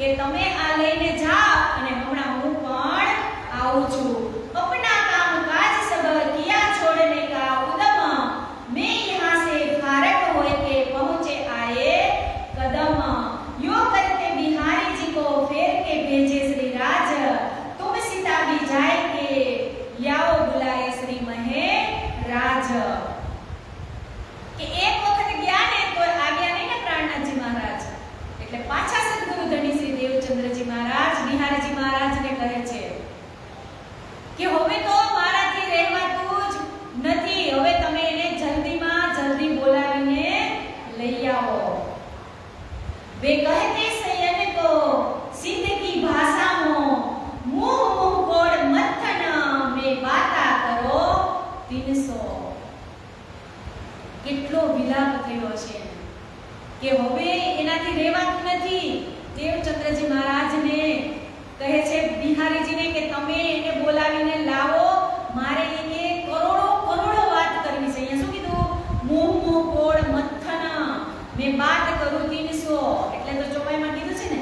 કે તમે આ લઈને જાઓ અને હમણાં હું પણ આવું છું. अपना काम काज सब किया छोड़ने का उदम, मैं यहाँ से फारग होए के पहुँचे आए कदम. यो करके बिहारी जी को फेर के भेजे श्री राज, तुम सीता भी जाए के ल्याओ बुलाए श्री महे राज. કે એક વખત ગયા ને તો આવ્યા નહીં ને પ્રાણનાથજી મહારાજ, એટલે પાછા સદગુરુ ધણી શ્રી દેવચંદ્રજી મહારાજ બિહારીજી મહારાજને કહે છે કે હવે તો મારાથી રહેવાતું જ નથી, હવે તમે એને જલ્દીમાં જલ્દી બોલાવીને લઈ આવો. वे कहते सयन को सिद्ध की भाषा में मुंह मुंह कोड मथन में बाता करो 300. કેટલો વિલાપ થયો છે કે હવે એનાથી રહેવાતું નથી. દેવચંદ્રજી મહારાજને કહે છે બિહારીજીને કે તમે એને બોલાવીને લાવો, મારે એને કરોડો કરોડો વાત કરવી છે. અહીંયા શું કીધું? મુંહ મુંહ કોડ મથન મેં બાત કરું 300, એટલે તો ચોપાઈમાં કીધું છે ને,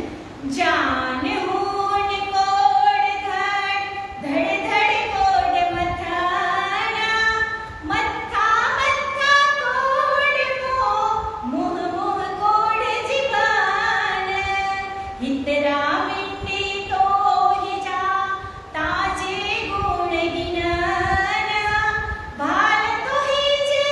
જાને હોને કોડ ધડ ધડ ધડ કોડ મથાના, મથા મથા કોડ મુંહ મુંહ કોડ જીવાન, હિતરા મિંડી તો હિજા તાજે ગુણ ગિનાના, ભાલ તો હિજે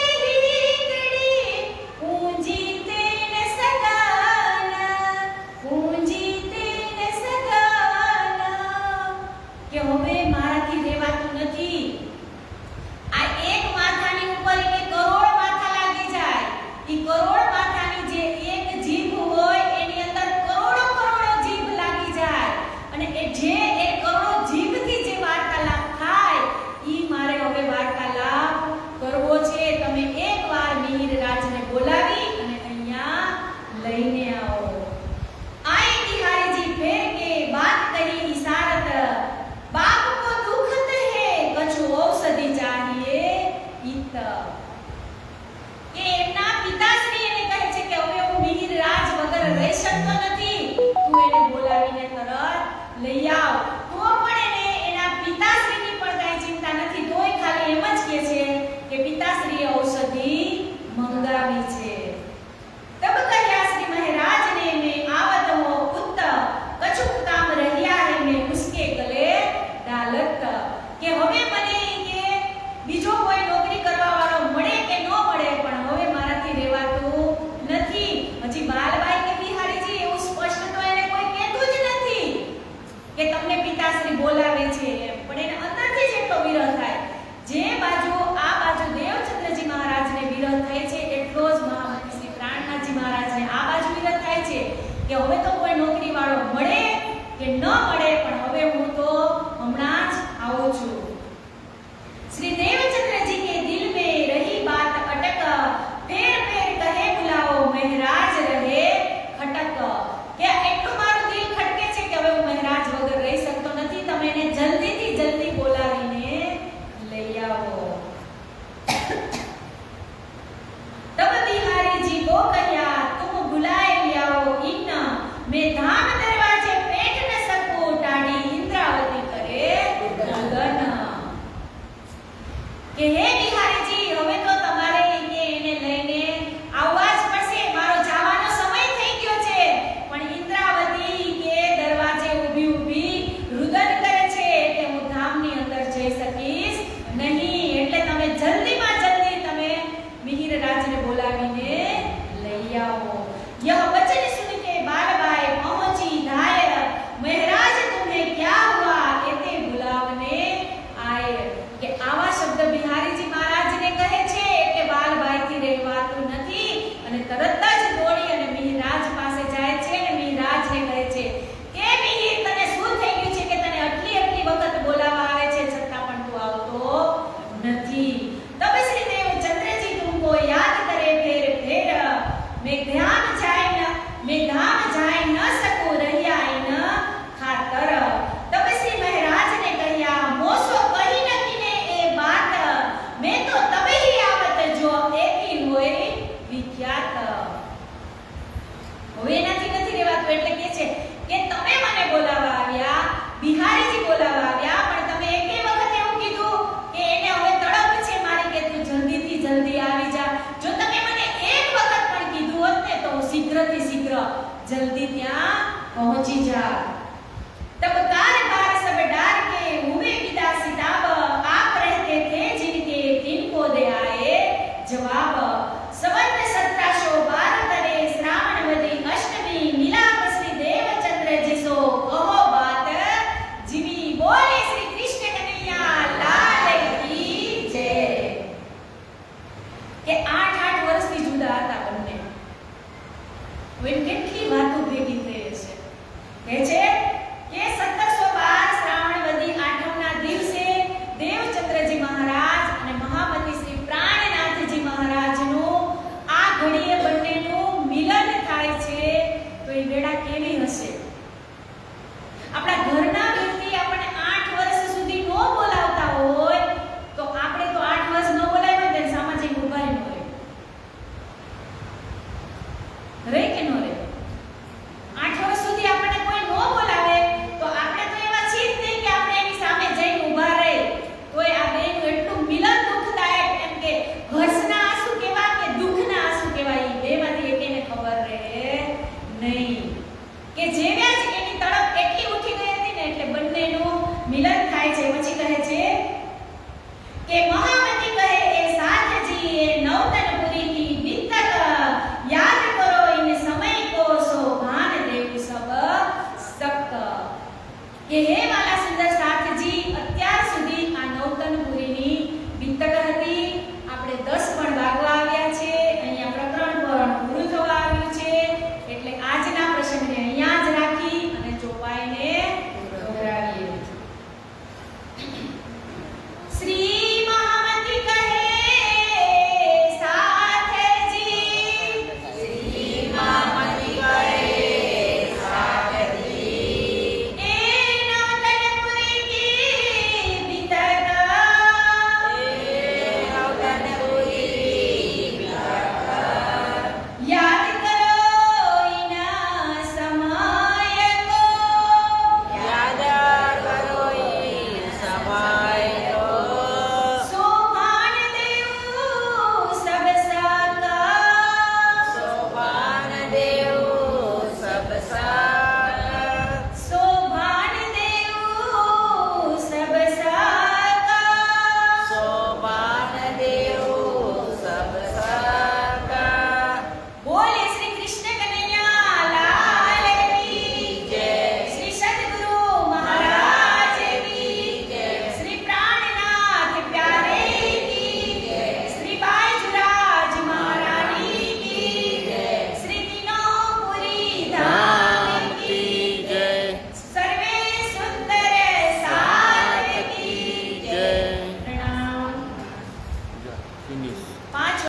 હિકડી પૂંજી તેન સગાના, પૂંજી તેન સગાના. કે હવે મારાથી રહેવાતું નથી. આ એક માથાની ઉપર કે કરોડ માથા લાગી જાય. ઈ કરોડ માથાની જે એક જીભ હોય એની અંદર કરોડો કરોડો જીભ લાગી જાય, અને એ જે એક કરોડો જીભથી જે વાર્તાલાપ થાય ઈ મારે હવે વાર્તાલાપ કરવો છે. તમે એકવાર મિહિર રાજને બોલાવી અને અહીંયા લઈને આવો. आए बिहारी जी फेर के बात कही इशारत, बाप को दुखत है कछु औषधि चाहिए इत. કે એમના પિતાશ્રી એને કહે છે કે હવે હું મિહિર રાજ વગર રહી શકતો નથી, તું એને બોલાવીને તરત લઈ આવ. તો પણ એને એના પિતાશ્રીની પણ કાંઈ ચિંતા નથી, તોય ખાલી એમ જ કહે છે કે પિતાશ્રીએ ઔષધિ મંગાવી છે. तब कह्या श्री महाराज ने मैं आवत हो पुत कछु काम રહ્યા है मैं उसके गले डालत. કે હવે મને કે બીજો કોઈ નોકરી કરવા વાળો મળે કે ન મળે, પણ હવે મારાથી રહેવાતું નથી. હજી બાલબાઈ કે બિહારીજી એવું સ્પષ્ટ તો એને કોઈ કહેતું જ નથી કે તમને પિતાશ્રી બોલાવે છે એમ, પણ એને અંદરથી જ એટલો વિરહ થાય. જે બાજુ આ બાજુ દેવચંદ્રજી મહારાજને વિરહ થાય છે, એટલો જ મહામતી શ્રી પ્રાણનાથજી મહારાજને આ બાજુ વિરહ થાય છે કે હવે તો કોઈ નોકરી વાળો મળે કે ન મળે, પણ હવે હું તો હમણાં જ આવું છું. श्री देवचंद्र जी के दिल में रही बात अटक, फेर फेर कहे बुलाओ महाराज रहे खटक. કે એટલું મારું દિલ ખટકે છે કે હવે હું મહારાજ વગર રહી શકતો નથી, તમે એને જલ્દીથી જલ્દી બોલાવીને લઈ આવો. तब बिहारी जी को कहा तुम बुलाए लियाओ इन, मैं धाम दरवाजे पेट न सकूं टाड़ी इंद्रावती करे गगन. કે હે બિહારીજી હવે તો તમારે એને લઈને આવવા જ પડશે, મારો જવાનો સમય થઈ ગયો છે. પણ ઇન્દ્રાવતી કે દરવાજે ઊભી ઊભી રુદન કરે છે કે હું ધામની અંદર જઈ શકીશ નહીં, એટલે તમે જલ્દીમાં જલ્દી તમે મિહિર રાજને બોલાવીને લઈ આવો. यह वचन सुन के बालबाई पहुंच पहुंची जा। तब कार बार सब डार के हुए विदा सिताब, आप रहते थे जिनके तिनको दे आए जवाब। संवत 1712 तरे श्रावणवती अष्टमी, मिलाप श्री देवचंद्र जिसो कहो बात, जीवी बोले श्री कृष्ण कन्हैया लाल की जय। के 8 વર્ષથી જુદા હતા બંને, હવે કેટલી વાતો ભેગી થઈ છે। કહે છે કે 1712 શ્રાવણવદી આઠમના દિવસે દેવચંદ્રજી મહારાજ અને મહામતી શ્રી પ્રાણનાથજી મહારાજનું આ ઘડીએ બંનેનું મિલન થાય છે। તો એ વેળા કેવી હશે? આપણા ઘરના વ્યક્તિ આપણને 8 વર્ષ સુધી નો બોલાવતા હોય તો આપણે તો 8 વર્ષ નો બોલાવ્યા તો સામાજિક ઉભા ન રહે, રે કે નો રે? 8 વર્ષ સુધી આપણને કોઈ નો બોલાવે તો આપણે તો એવા છીએ જ નહીં કે આપણે એની સામે જઈને ઊભા રહે। તોય આ બેનું એટલું મિલન દુઃખદાયક, એમ કે હર્ષના આંસુ કેવા કે દુઃખના આંસુ કેવા, એ બેમાંથી એકેને ખબર રહે નહીં કે જેવ્યા જ એની તડપ એટલી ઉઠી ગઈ હતી ને એટલે બંનેનું મિલન થાય છે। પછી કહે છે કે મહામતી કહે એ સાથજી એ નવતનપુરી की बीतक, याद करो इन समय को सो भान देव सब सक। કે હે